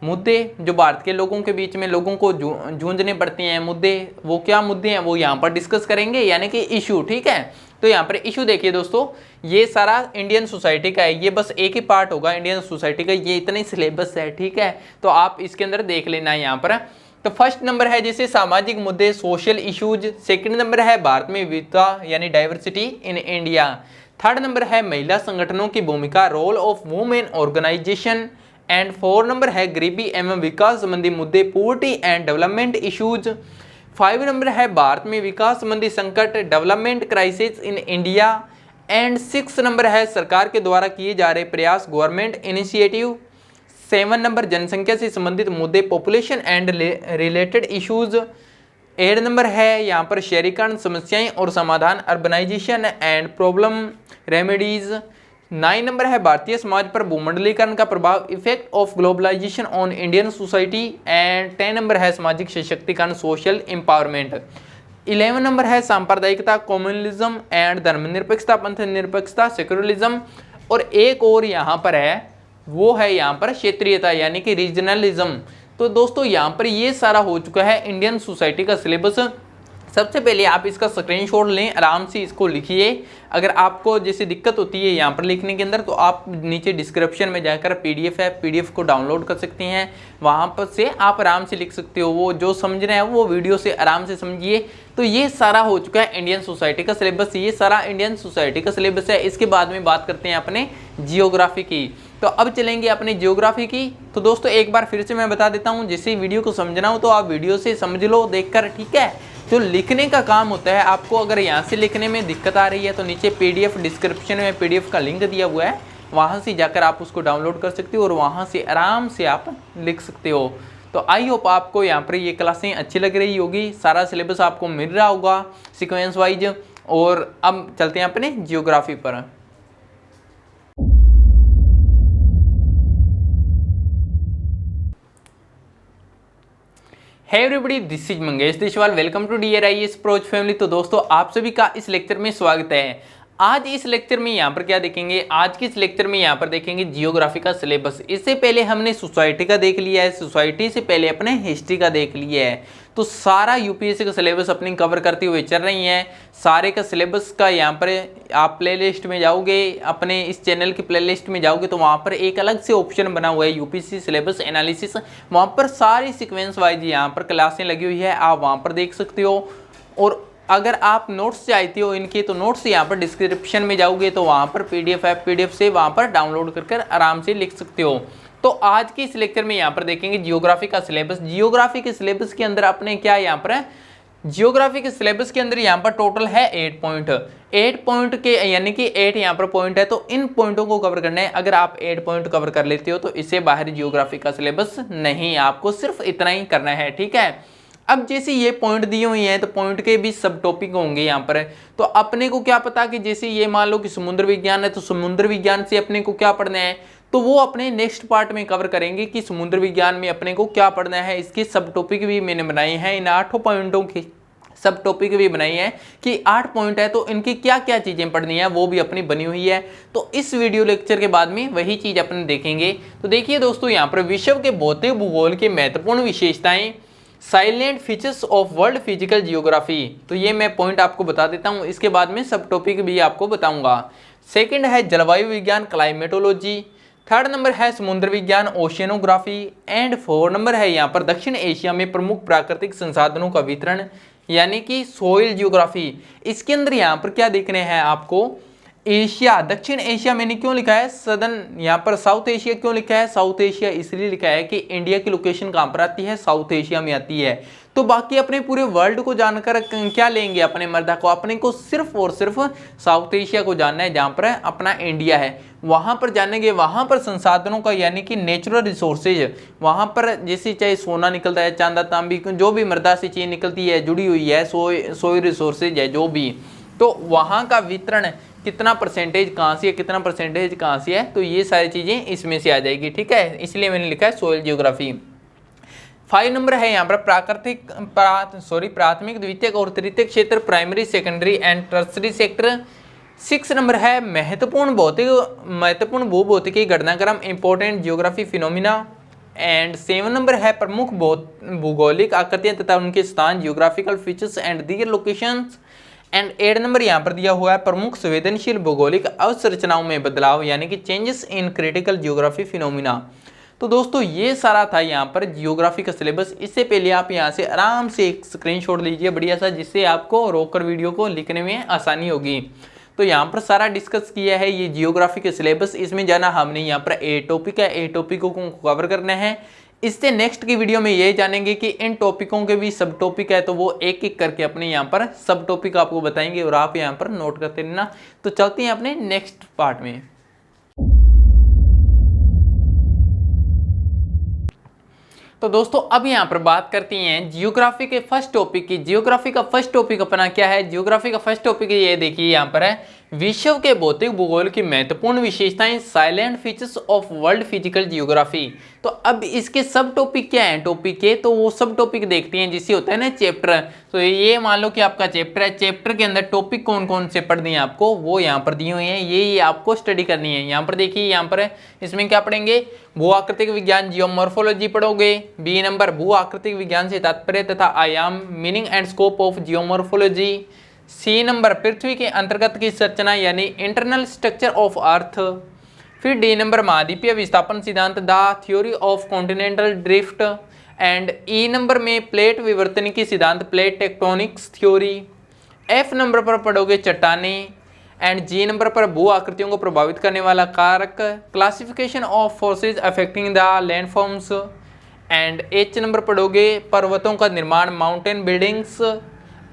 A: मुद्दे जो भारत के लोगों के बीच में लोगों को जूझने पड़ते हैं, मुद्दे, वो क्या मुद्दे हैं वो यहाँ पर डिस्कस करेंगे, यानी कि इशू। ठीक है, तो यहाँ पर इशू देखिए दोस्तों, ये सारा इंडियन सोसाइटी का है, ये बस एक ही पार्ट होगा इंडियन सोसाइटी का, ये इतने सिलेबस है। ठीक है, तो आप इसके अंदर देख लेना है यहाँ पर। तो फर्स्ट नंबर है जैसे सामाजिक मुद्दे, सोशल इश्यूज। सेकंड नंबर है भारत में विविधता यानी diversity in India. Third number है महिला संगठनों की भूमिका, role of women organisation. And 4 number है गरीबी एवं विकास संबंधी मुद्दे, poverty and development issues. 5 number है भारत में विकास संबंधी संकट, development crisis in India. And 6 number है सरकार के द्वारा किए जा रहे प्रयास, गवर्नमेंट इनिशिएटिव। 7 नंबर जनसंख्या से संबंधित मुद्दे, population and related issues. 8 number है यहाँ पर शहरीकरण समस्याएं और समाधान, urbanisation and problem remedies. 9 number है भारतीय समाज पर भूमंडलीकरण का प्रभाव, effect of globalisation on Indian society. And 10 number है सामाजिक सशक्तिकरण, सोशल एम्पावरमेंट। 11 नंबर है सांप्रदायिकता, कम्युनलिज्म एंड धर्मनिरपेक्षता, पंथ निरपेक्षता, सेक्युलरिज्म। और एक और यहाँ पर है, वो है यहाँ पर क्षेत्रीयता यानी कि रीजनलिज्म। तो दोस्तों यहाँ पर ये सारा हो चुका है इंडियन सोसाइटी का सिलेबस। सबसे पहले आप इसका स्क्रीनशॉट लें, आराम से इसको लिखिए। अगर आपको जैसे दिक्कत होती है यहाँ पर लिखने के अंदर तो आप नीचे डिस्क्रिप्शन में जाकर पीडीएफ है, पीडीएफ को डाउनलोड कर सकते हैं, वहाँ पर से आप आराम से लिख सकते हो। वो जो समझ रहे हैं वो वीडियो से आराम से समझिए। तो ये सारा हो चुका है इंडियन सोसाइटी का सिलेबस, ये सारा इंडियन सोसाइटी का सिलेबस है। इसके बाद में बात करते हैं अपने जियोग्राफी की। तो अब चलेंगे अपने जियोग्राफी की। तो दोस्तों एक बार फिर से मैं बता देता हूँ, जैसे वीडियो को समझना हो तो आप वीडियो से समझ लो देखकर। ठीक है, जो लिखने का काम होता है आपको, अगर यहाँ से लिखने में दिक्कत आ रही है तो नीचे पीडीएफ डिस्क्रिप्शन में पीडीएफ का लिंक दिया हुआ है, वहाँ से जाकर आप उसको डाउनलोड कर सकते हो और वहाँ से आराम से आप लिख सकते हो। तो आई होप आपको यहाँ पर ये क्लासें अच्छी लग रही होगी, सारा सिलेबस आपको मिल रहा होगा सीक्वेंस वाइज। और अब चलते हैं अपने जियोग्राफी पर। Hey everybody, this is Mangesh Deshwal, welcome to dear IAS pros family. तो दोस्तों आप सभी का इस लेक्चर में स्वागत है। आज इस लेक्चर में यहाँ पर क्या देखेंगे, आज के इस लेक्चर में यहाँ पर देखेंगे जियोग्राफी का सिलेबस। इससे पहले हमने सोसाइटी का देख लिया है, सोसाइटी से पहले अपने हिस्ट्री का देख लिया है। तो सारा यूपीएससी का सिलेबस अपनी कवर करते हुए चल रही हैं। सारे का सिलेबस का यहाँ पर आप प्लेलिस्ट में जाओगे, अपने इस चैनल की प्लेलिस्ट में जाओगे तो वहाँ पर एक अलग से ऑप्शन बना हुआ है यूपीएससी सिलेबस एनालिसिस। वहाँ पर सारी सीक्वेंस वाइज यहाँ पर क्लासें लगी हुई है, आप वहाँ पर देख सकते हो। और अगर आप नोट्स चाहते हो इनके तो नोट्स यहाँ पर डिस्क्रिप्शन में जाओगे तो वहाँ पर पीडीएफ है, पीडीएफ से वहाँ पर डाउनलोड कर आराम से लिख सकते हो। तो आज के इस लेक्चर में यहाँ पर देखेंगे जियोग्राफी का सिलेबस। जियोग्राफी के सिलेबस के अंदर अपने क्या यहाँ पर है, जियोग्राफी के सिलेबस के अंदर यहाँ पर टोटल है 8 पॉइंट। 8 पॉइंट के यानी कि 8 यहाँ पर पॉइंट है, तो इन पॉइंटों को कवर करना है। अगर आप 8 पॉइंट कवर कर लेते हो तो इससे बाहर जियोग्राफी का सिलेबस नहीं, आपको सिर्फ इतना ही करना है। ठीक है, अब जैसे ये पॉइंट दिए हुए हैं तो पॉइंट के भी सब टॉपिक होंगे यहाँ पर। तो अपने को क्या पता कि जैसे ये मान लो कि समुद्र विज्ञान है तो समुद्र विज्ञान से अपने को क्या पढ़ना है, तो वो अपने नेक्स्ट पार्ट में कवर करेंगे कि समुद्र विज्ञान में अपने को क्या पढ़ना है। इसके सब टॉपिक भी मैंने बनाए हैं, इन 8 पॉइंटों की सब टॉपिक भी बनाई है कि 8 पॉइंट है तो इनकी क्या क्या चीज़ें पढ़नी है वो भी अपनी बनी हुई है। तो इस वीडियो लेक्चर के बाद में वही चीज़ अपने देखेंगे। तो देखिए दोस्तों, यहाँ पर विश्व के भौतिक भूगोल के महत्वपूर्ण विशेषताएं, salient features of world physical geography. तो ये मैं पॉइंट आपको बता देता हूँ, इसके बाद में सब टॉपिक भी आपको बताऊंगा। सेकंड है जलवायु विज्ञान क्लाइमेटोलॉजी, थर्ड नंबर है समुद्र विज्ञान ओशियनोग्राफी, एंड 4 नंबर है यहाँ पर दक्षिण एशिया में प्रमुख प्राकृतिक संसाधनों का वितरण यानी कि सोइल जियोग्राफी। इसके अंदर यहाँ पर क्या देखने हैं आपको, एशिया, दक्षिण एशिया मैंने क्यों लिखा है, सदर्न यहाँ पर साउथ एशिया क्यों लिखा है, साउथ एशिया इसलिए लिखा है कि इंडिया की लोकेशन कहाँ पर आती है, साउथ एशिया में आती है। तो बाकी अपने पूरे वर्ल्ड को जानकर क्या लेंगे अपने मर्दा को, अपने को सिर्फ और सिर्फ साउथ एशिया को जानना है जहाँ पर अपना इंडिया है, वहां पर जानेंगे। वहां पर संसाधनों का यानी कि नेचुरल रिसोर्सेज, वहां पर जैसे चाहे सोना निकलता है, चांदा तांबी, जो भी मृदा से चीज निकलती है, जुड़ी हुई है, सोई रिसोर्सेज है जो भी, तो वहां का वितरण कितना परसेंटेज कहाँ से है, कितना परसेंटेज कहाँ से है, तो ये सारी चीजें इसमें से आ जाएगी। ठीक है, इसलिए मैंने लिखा है सोइल जियोग्राफी। 5 नंबर है यहाँ पर प्राथमिक द्वितीयक और तृतीयक क्षेत्र, primary secondary and tertiary sector. 6 number है महत्वपूर्ण भूभौतिकी घटनाक्रम, important geography phenomena. And 7 number है प्रमुख भूगोलिक आकृतियां तथा उनके स्थान, geographical features and their locations. And 8 number यहाँ पर दिया हुआ है प्रमुख संवेदनशील भौगोलिक अवसंरचनाओं में बदलाव यानी कि changes in critical geography phenomena. तो दोस्तों ये सारा था यहाँ पर जियोग्राफी का सिलेबस। इससे पहले आप यहाँ से आराम से एक स्क्रीनशॉट लीजिए बढ़िया सा, जिससे आपको रोककर वीडियो को लिखने में आसानी होगी। तो यहाँ पर सारा डिस्कस किया है ये जियोग्राफी के सिलेबस। इसमें जाना हमने यहाँ पर ए टॉपिक है, ए टॉपिकों को कवर करना है। इससे नेक्स्ट की वीडियो में ये जानेंगे कि इन टॉपिकों के भी सब टॉपिक है, तो वो एक एक करके अपने यहाँ पर सब टॉपिक आपको बताएंगे और आप यहाँ पर नोट करते रहना। तो चलते हैं अपने नेक्स्ट पार्ट में। तो दोस्तों अब यहाँ पर बात करती हैं जियोग्राफी के फर्स्ट टॉपिक की। जियोग्राफी का फर्स्ट टॉपिक अपना क्या है, जियोग्राफी का फर्स्ट टॉपिक ये देखिए यहाँ पर है, विश्व के भौतिक भूगोल की महत्वपूर्ण विशेषताएं, salient features of world physical geography. तो अब इसके सब टॉपिक क्या है, टॉपिक के तो वो सब टॉपिक देखते हैं जिससे होता है ना चैप्टर। तो ये मान लो कि आपका चैप्टर है, चैप्टर के अंदर टॉपिक कौन कौन से पढ़ने हैं आपको, वो यहाँ पर दिए हुए हैं, ये आपको स्टडी करनी है। यहाँ पर देखिए, यहाँ पर इसमें क्या पढ़ेंगे, भू आकृतिक विज्ञान जियोमॉर्फोलॉजी पढ़ोगे। बी नंबर भू आकृतिक विज्ञान से तात्पर्य तथा आयाम, meaning and scope of geomorphology. C number पृथ्वी के अंतर्गत की संरचना यानी इंटरनल स्ट्रक्चर ऑफ अर्थ। फिर डी नंबर महाद्वीपीय विस्थापन सिद्धांत, the theory of continental drift. And E number में प्लेट विवर्तनिकी सिद्धांत, plate tectonics theory. F number पर पढ़ोगे चट्टाने। एंड जी नंबर पर भू आकृतियों को प्रभावित करने वाला कारक, classification of forces affecting the landforms. And H number पढ़ोगे पर्वतों का निर्माण, माउंटेन बिल्डिंग्स।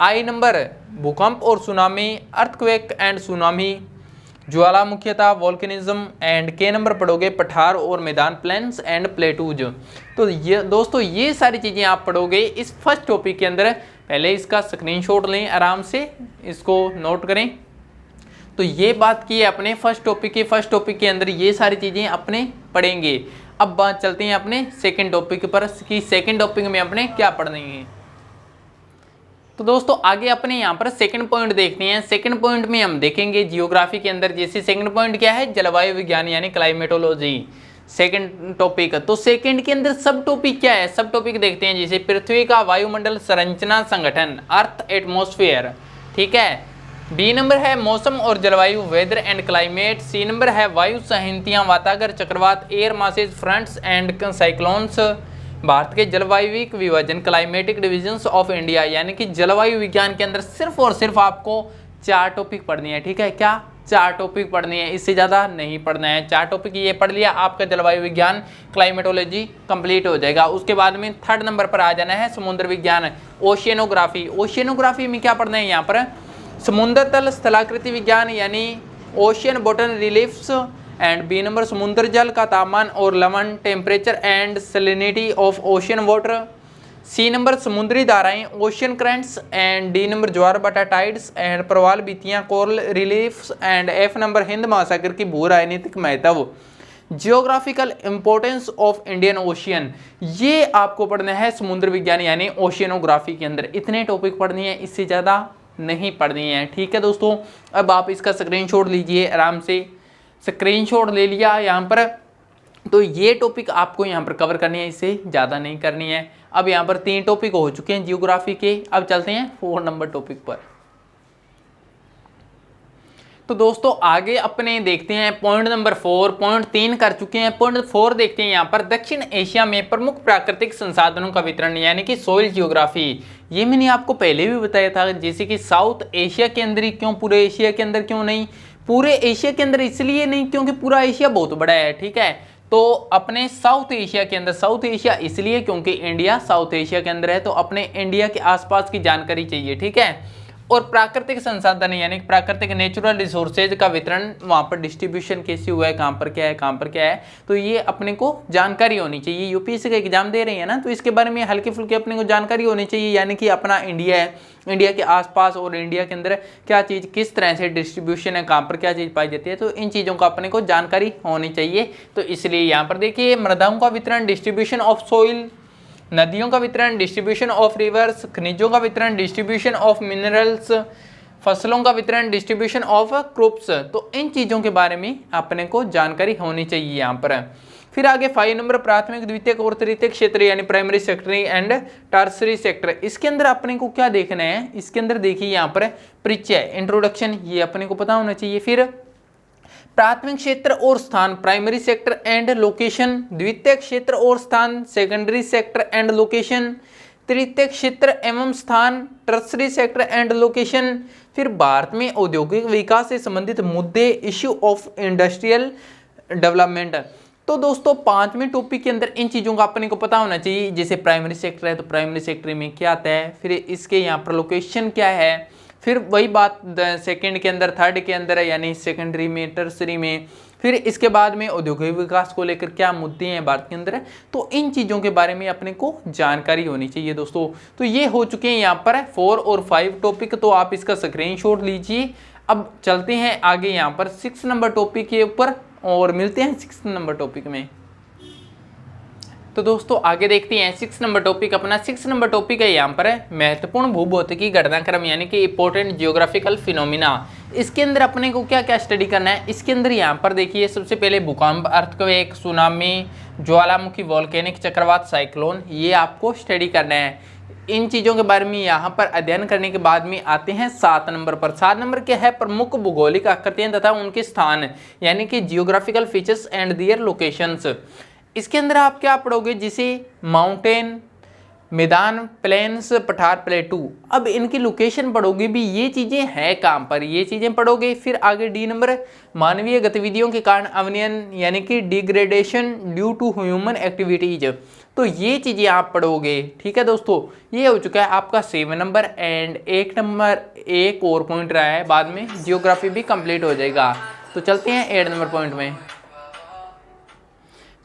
A: आई नंबर भूकंप और सुनामी, अर्थक्वेक एंड सुनामी, ज्वालामुखीता वोल्केनिज्म। एंड के नंबर पढ़ोगे पठार और मैदान, प्लेन्स एंड प्लेटूज। तो ये दोस्तों ये सारी चीज़ें आप पढ़ोगे इस फर्स्ट टॉपिक के अंदर। पहले इसका स्क्रीनशॉट लें, आराम से इसको नोट करें। तो ये बात की है अपने फर्स्ट टॉपिक की, फर्स्ट टॉपिक के अंदर ये सारी चीज़ें अपने पढ़ेंगे। अब बात चलते हैं अपने सेकंड टॉपिक पर कि सेकंड टॉपिक में अपने क्या पढ़ने हैं। तो दोस्तों आगे अपने यहाँ पर सेकंड पॉइंट देखते हैं। सेकंड पॉइंट में हम देखेंगे जियोग्राफी के अंदर, जैसे सेकंड पॉइंट क्या है, जलवायु विज्ञान यानी क्लाइमेटोलॉजी, सेकंड टॉपिक। तो सेकंड के अंदर सब टॉपिक क्या है, सब टॉपिक देखते हैं। जैसे पृथ्वी का वायुमंडल संरचना संगठन, अर्थ एटमॉस्फेयर, ठीक है। बी नंबर है मौसम और जलवायु, weather and climate. C number है वायु संहितियाँ, वातागर, चक्रवात, air masses, fronts and cyclones. Bharat के जलवायु विभाजन, क्लाइमेटिक डिविजन्स ऑफ इंडिया, यानी कि जलवायु विज्ञान के अंदर सिर्फ और सिर्फ आपको 4 टॉपिक पढ़नी है, ठीक है। क्या 4 टॉपिक पढ़नी है, इससे ज़्यादा नहीं पढ़ना है। 4 टॉपिक ये पढ़ लिया, आपका जलवायु विज्ञान क्लाइमेटोलॉजी कंप्लीट हो जाएगा। उसके बाद में थर्ड नंबर पर आ जाना है समुद्र विज्ञान, ओशियनोग्राफी। ओशियनोग्राफी में क्या पढ़ना है यहाँ पर, समुद्र तल स्थलाकृति विज्ञान यानी ocean bottom reliefs. And B number समुद्र जल का तापमान और लवण, temperature and salinity of ocean water. C number समुद्री धाराएं, ocean currents. And D number ज्वार भाटा टाइड्स एंड प्रवाल भित्तियां, coral reliefs. And F number Hind महासागर की भू राजनीतिक महत्व, geographical importance of Indian ocean. ये आपको पढ़ना है समुद्र विज्ञान यानी ओशियनोग्राफी के अंदर। इतने टॉपिक पढ़नी है, इससे ज़्यादा नहीं पढ़नी है, ठीक है दोस्तों। अब आप इसका स्क्रीनशॉट लीजिए, आराम से स्क्रीनशॉट ले लिया यहाँ पर। तो ये टॉपिक आपको यहाँ पर कवर करनी है, इससे ज़्यादा नहीं करनी है। अब यहाँ पर 3 टॉपिक हो चुके हैं जियोग्राफी के। अब चलते हैं 4 नंबर टॉपिक पर। तो दोस्तों आगे अपने देखते हैं पॉइंट नंबर 4, पॉइंट 3 कर चुके हैं। पॉइंट 4 देखते हैं यहाँ पर दक्षिण एशिया में प्रमुख प्राकृतिक संसाधनों का वितरण यानी कि सोइल जियोग्राफी। ये मैंने आपको पहले भी बताया था, जैसे कि साउथ एशिया के अंदर ही क्यों, पूरे एशिया के अंदर क्यों नहीं? पूरे एशिया के अंदर इसलिए नहीं क्योंकि पूरा एशिया बहुत बड़ा है, ठीक है। तो अपने साउथ एशिया के अंदर, साउथ एशिया इसलिए क्योंकि इंडिया साउथ एशिया के अंदर है, तो अपने इंडिया के आसपास की जानकारी चाहिए, ठीक है। और प्राकृतिक संसाधन यानी प्राकृतिक नेचुरल रिसोर्सेज का वितरण, वहां पर डिस्ट्रीब्यूशन कैसे हुआ है, कहां पर क्या है, कहां पर क्या है, तो ये अपने को जानकारी होनी चाहिए। यूपीएससी का एग्जाम दे रही है ना, तो इसके बारे में हल्के फुल्के अपने को जानकारी होनी चाहिए। यानी कि अपना इंडिया है, इंडिया के आसपास और इंडिया के अंदर क्या चीज़ किस तरह से डिस्ट्रीब्यूशन है, कहाँ पर क्या चीज़ पाई जाती है, तो इन चीज़ों का अपने को जानकारी होनी चाहिए। तो इसलिए यहाँ पर देखिए मृदाओं का वितरण, डिस्ट्रीब्यूशन ऑफ सोइल, नदियों का वितरण, डिस्ट्रीब्यूशन ऑफ रिवर्स, खनिजों का वितरण, डिस्ट्रीब्यूशन ऑफ मिनरल्स, फसलों का वितरण, डिस्ट्रीब्यूशन ऑफ क्रॉप्स, तो इन चीज़ों के बारे में अपने को जानकारी होनी चाहिए यहाँ पर। फिर आगे 5 नंबर प्राथमिक, द्वितीयक और तृतीयक क्षेत्र यानी primary sector and tertiary sector. इसके अंदर अपने को क्या देखना है, इसके अंदर देखिए यहाँ पर परिचय, इंट्रोडक्शन, ये अपने को पता होना चाहिए। फिर प्राथमिक क्षेत्र और स्थान, प्राइमरी सेक्टर एंड लोकेशन, द्वितीयक क्षेत्र और स्थान, सेकेंडरी सेक्टर एंड लोकेशन, तृतीयक क्षेत्र एवं स्थान, टर्सरी सेक्टर एंड लोकेशन। फिर भारत में औद्योगिक विकास से संबंधित मुद्दे, इश्यू ऑफ इंडस्ट्रियल डेवलपमेंट। तो दोस्तों 5वें टॉपिक के अंदर इन चीज़ों का अपने को पता होना चाहिए। जैसे प्राइमरी सेक्टर है तो प्राइमरी सेक्टर में क्या आता है, फिर इसके यहाँ पर लोकेशन क्या है, फिर वही बात सेकंड के अंदर, थर्ड के अंदर है यानी सेकेंडरी में, टर्सरी में, फिर इसके बाद में औद्योगिक विकास को लेकर क्या मुद्दे हैं भारत के अंदर, तो इन चीज़ों के बारे में अपने को जानकारी होनी चाहिए दोस्तों। तो ये हो चुके हैं यहाँ पर 4 और 5 टॉपिक, तो आप इसका स्क्रीनशॉट लीजिए। अब चलते हैं आगे यहाँ पर 6 नंबर टॉपिक के ऊपर और मिलते हैं 6 नंबर टॉपिक में। तो दोस्तों आगे देखते हैं 6 नंबर टॉपिक। अपना 6 नंबर टॉपिक है यहाँ पर महत्वपूर्ण भूभौतिकी घटनाक्रम यानी कि इंपॉर्टेंट जियोग्राफिकल फिनोमिना। इसके अंदर अपने को क्या क्या स्टडी करना है, इसके अंदर यहाँ पर देखिए सबसे पहले भूकंप, अर्थक्वेक, सुनामी, ज्वालामुखी, वोल्केनिक चक्रवात, साइक्लोन, ये आपको स्टडी करना है। इन चीज़ों के बारे में यहाँ पर अध्ययन करने के बाद में आते हैं 7 नंबर पर। 7 नंबर क्या है, प्रमुख भूगोलिक आकृतियां तथा उनके स्थान यानी कि geographical features and their locations. इसके अंदर आप क्या पढ़ोगे, जिसे माउंटेन, मैदान, प्लेन्स, पठार, प्लेटू, अब इनकी लोकेशन पढ़ोगे भी, ये चीज़ें हैं कहाँ पर, ये चीज़ें पढ़ोगे। फिर आगे डी नंबर, मानवीय गतिविधियों के कारण अवनयन यानी कि degradation due to human activities, तो ये चीज़ें आप पढ़ोगे, ठीक है दोस्तों। ये हो चुका है आपका 7 नंबर एंड 1 नंबर एक और पॉइंट रहा है, बाद में जियोग्राफी भी कंप्लीट हो जाएगा। तो चलते हैं 8 नंबर पॉइंट में।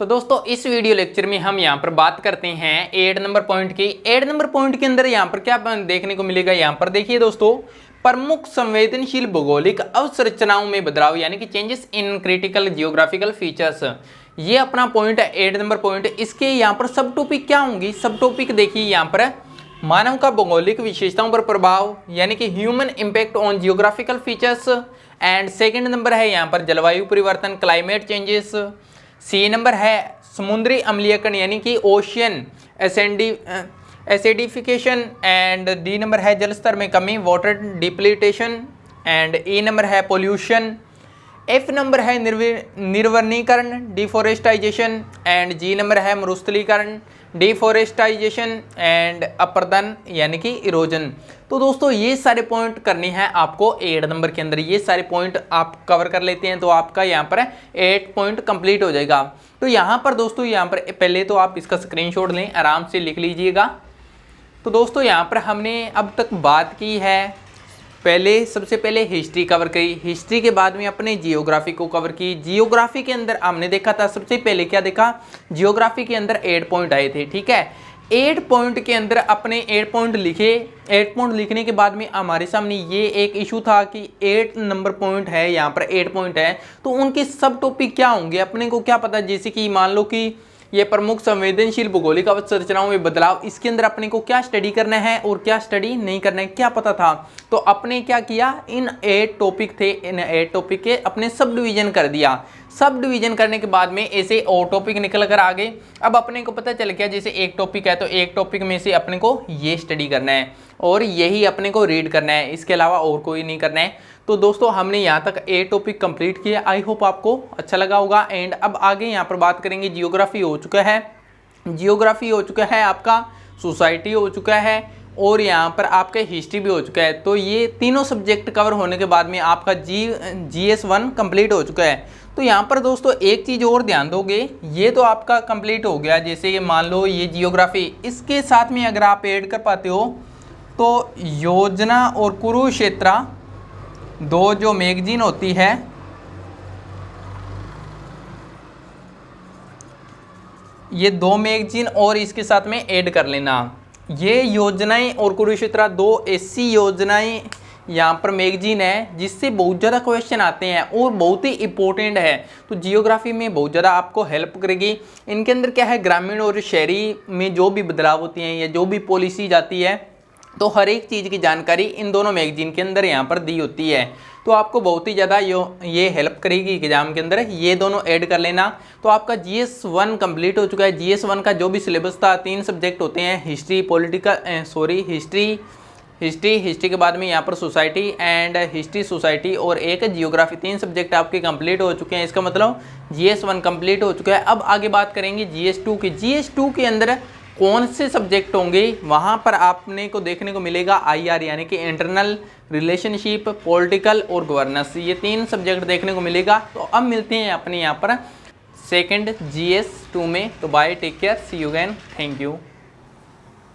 A: तो दोस्तों इस वीडियो लेक्चर में हम यहाँ पर बात करते हैं 8 नंबर पॉइंट की। 8 नंबर पॉइंट के अंदर यहाँ पर क्या देखने को मिलेगा, यहाँ पर देखिए दोस्तों, प्रमुख संवेदनशील भौगोलिक अवसंरचनाओं में बदलाव यानी कि changes in critical geographical features, ये अपना पॉइंट है 8 नंबर पॉइंट। इसके यहाँ पर सब टॉपिक क्या होंगी, सब टॉपिक देखिए यहाँ पर मानव का भौगोलिक विशेषताओं पर प्रभाव यानी कि human impact on geographical features, and second number है यहाँ पर जलवायु परिवर्तन, क्लाइमेट चेंजेस। सी नंबर है समुद्री अम्लीयकरण यानी कि ocean acidification, and D number है जल स्तर में कमी, वाटर डिप्लीटेशन, एंड ई नंबर है पोल्यूशन। एफ नंबर है निर्वनीकरण डिफोरेस्टाइजेशन, एंड जी नंबर है मरुस्थलीकरण डिफोरेस्टाइजेशन, एंड अपर्दन यानी कि इरोजन। तो दोस्तों ये सारे पॉइंट करने हैं आपको 8 नंबर के अंदर, ये सारे पॉइंट आप कवर कर लेते हैं तो आपका यहाँ पर 8 पॉइंट कंप्लीट हो जाएगा। तो यहाँ पर दोस्तों, यहाँ पर पहले तो आप इसका स्क्रीनशॉट लें, आराम से लिख लीजिएगा। तो दोस्तों यहाँ पर हमने अब तक बात की है, सबसे पहले हिस्ट्री कवर करी, हिस्ट्री के बाद में अपने जियोग्राफी को कवर की। जियोग्राफी के अंदर हमने देखा था, सबसे पहले क्या देखा, जियोग्राफी के अंदर 8 पॉइंट आए थे, ठीक है। 8 पॉइंट के अंदर अपने 8 पॉइंट लिखे। 8 पॉइंट लिखने के बाद में हमारे सामने ये एक इशू था कि 8 नंबर पॉइंट है, यहाँ पर 8 पॉइंट है, तो उनके सब टॉपिक क्या होंगे अपने को क्या पता। जैसे कि मान लो कि ये प्रमुख संवेदनशील भौगोलिक अवसंरचनाओं में बदलाव, इसके अंदर अपने को क्या स्टडी करना है और क्या स्टडी नहीं करना है, क्या पता था। तो अपने क्या किया, इन 8 टॉपिक थे, इन 8 टॉपिक के अपने सब डिवीजन कर दिया। सब डिवीजन करने के बाद में ऐसे और टॉपिक निकल कर आ गए। अब अपने को पता चल गया जैसे एक टॉपिक है तो एक टॉपिक में से अपने को ये स्टडी करना है और यही अपने को रीड करना है, इसके अलावा और कोई नहीं करना है। तो दोस्तों हमने यहाँ तक ए टॉपिक कंप्लीट किया, आई होप आपको अच्छा लगा होगा। एंड अब आगे यहाँ पर बात करेंगे, जियोग्राफी हो चुका है, जियोग्राफी हो चुका है आपका, सोसाइटी हो चुका है और यहाँ पर आपका हिस्ट्री भी हो चुका है। तो ये तीनों सब्जेक्ट कवर होने के बाद में आपका GS1 कंप्लीट हो चुका है। तो यहाँ पर दोस्तों एक चीज़ और ध्यान दोगे, ये तो आपका कंप्लीट हो गया, जैसे ये मान लो ये जियोग्राफी, इसके साथ में अगर आप ऐड कर पाते हो तो योजना और कुरुक्षेत्र दो जो मैगजीन होती है, ये दो मैगजीन और इसके साथ में ऐड कर लेना। ये योजनाएं और कुरुक्षेत्र दो ऐसी योजनाएं यहाँ पर मैगजीन है जिससे बहुत ज़्यादा क्वेश्चन आते हैं और बहुत ही इंपॉर्टेंट है। तो जियोग्राफी में बहुत ज़्यादा आपको हेल्प करेगी। इनके अंदर क्या है, ग्रामीण और शहरी में जो भी बदलाव होती हैं या जो भी पॉलिसी जाती है तो हर एक चीज़ की जानकारी इन दोनों मैगजीन के अंदर यहाँ पर दी होती है। तो आपको बहुत ही ज़्यादा ये हेल्प करेगी एग्जाम के अंदर, ये दोनों ऐड कर लेना। तो आपका GS1 कंप्लीट हो चुका है। GS1 का जो भी सिलेबस था, 3 सब्जेक्ट होते हैं, हिस्ट्री, हिस्ट्री के बाद में यहाँ पर सोसाइटी एंड हिस्ट्री सोसाइटी और एक जियोग्राफी, 3 सब्जेक्ट आपके कंप्लीट हो चुके हैं। इसका मतलब GS1 कंप्लीट हो चुका है। अब आगे बात करेंगे GS2 की। GS2 के अंदर कौन से सब्जेक्ट होंगे, वहाँ पर आपने को देखने को मिलेगा IR यानी कि इंटरनल रिलेशनशिप, पॉलिटिकल और गवर्नेंस, ये 3 सब्जेक्ट देखने को मिलेगा। तो अब मिलते हैं अपने यहाँ पर सेकंड GS2 में। तो bye, take care, see you again, thank you.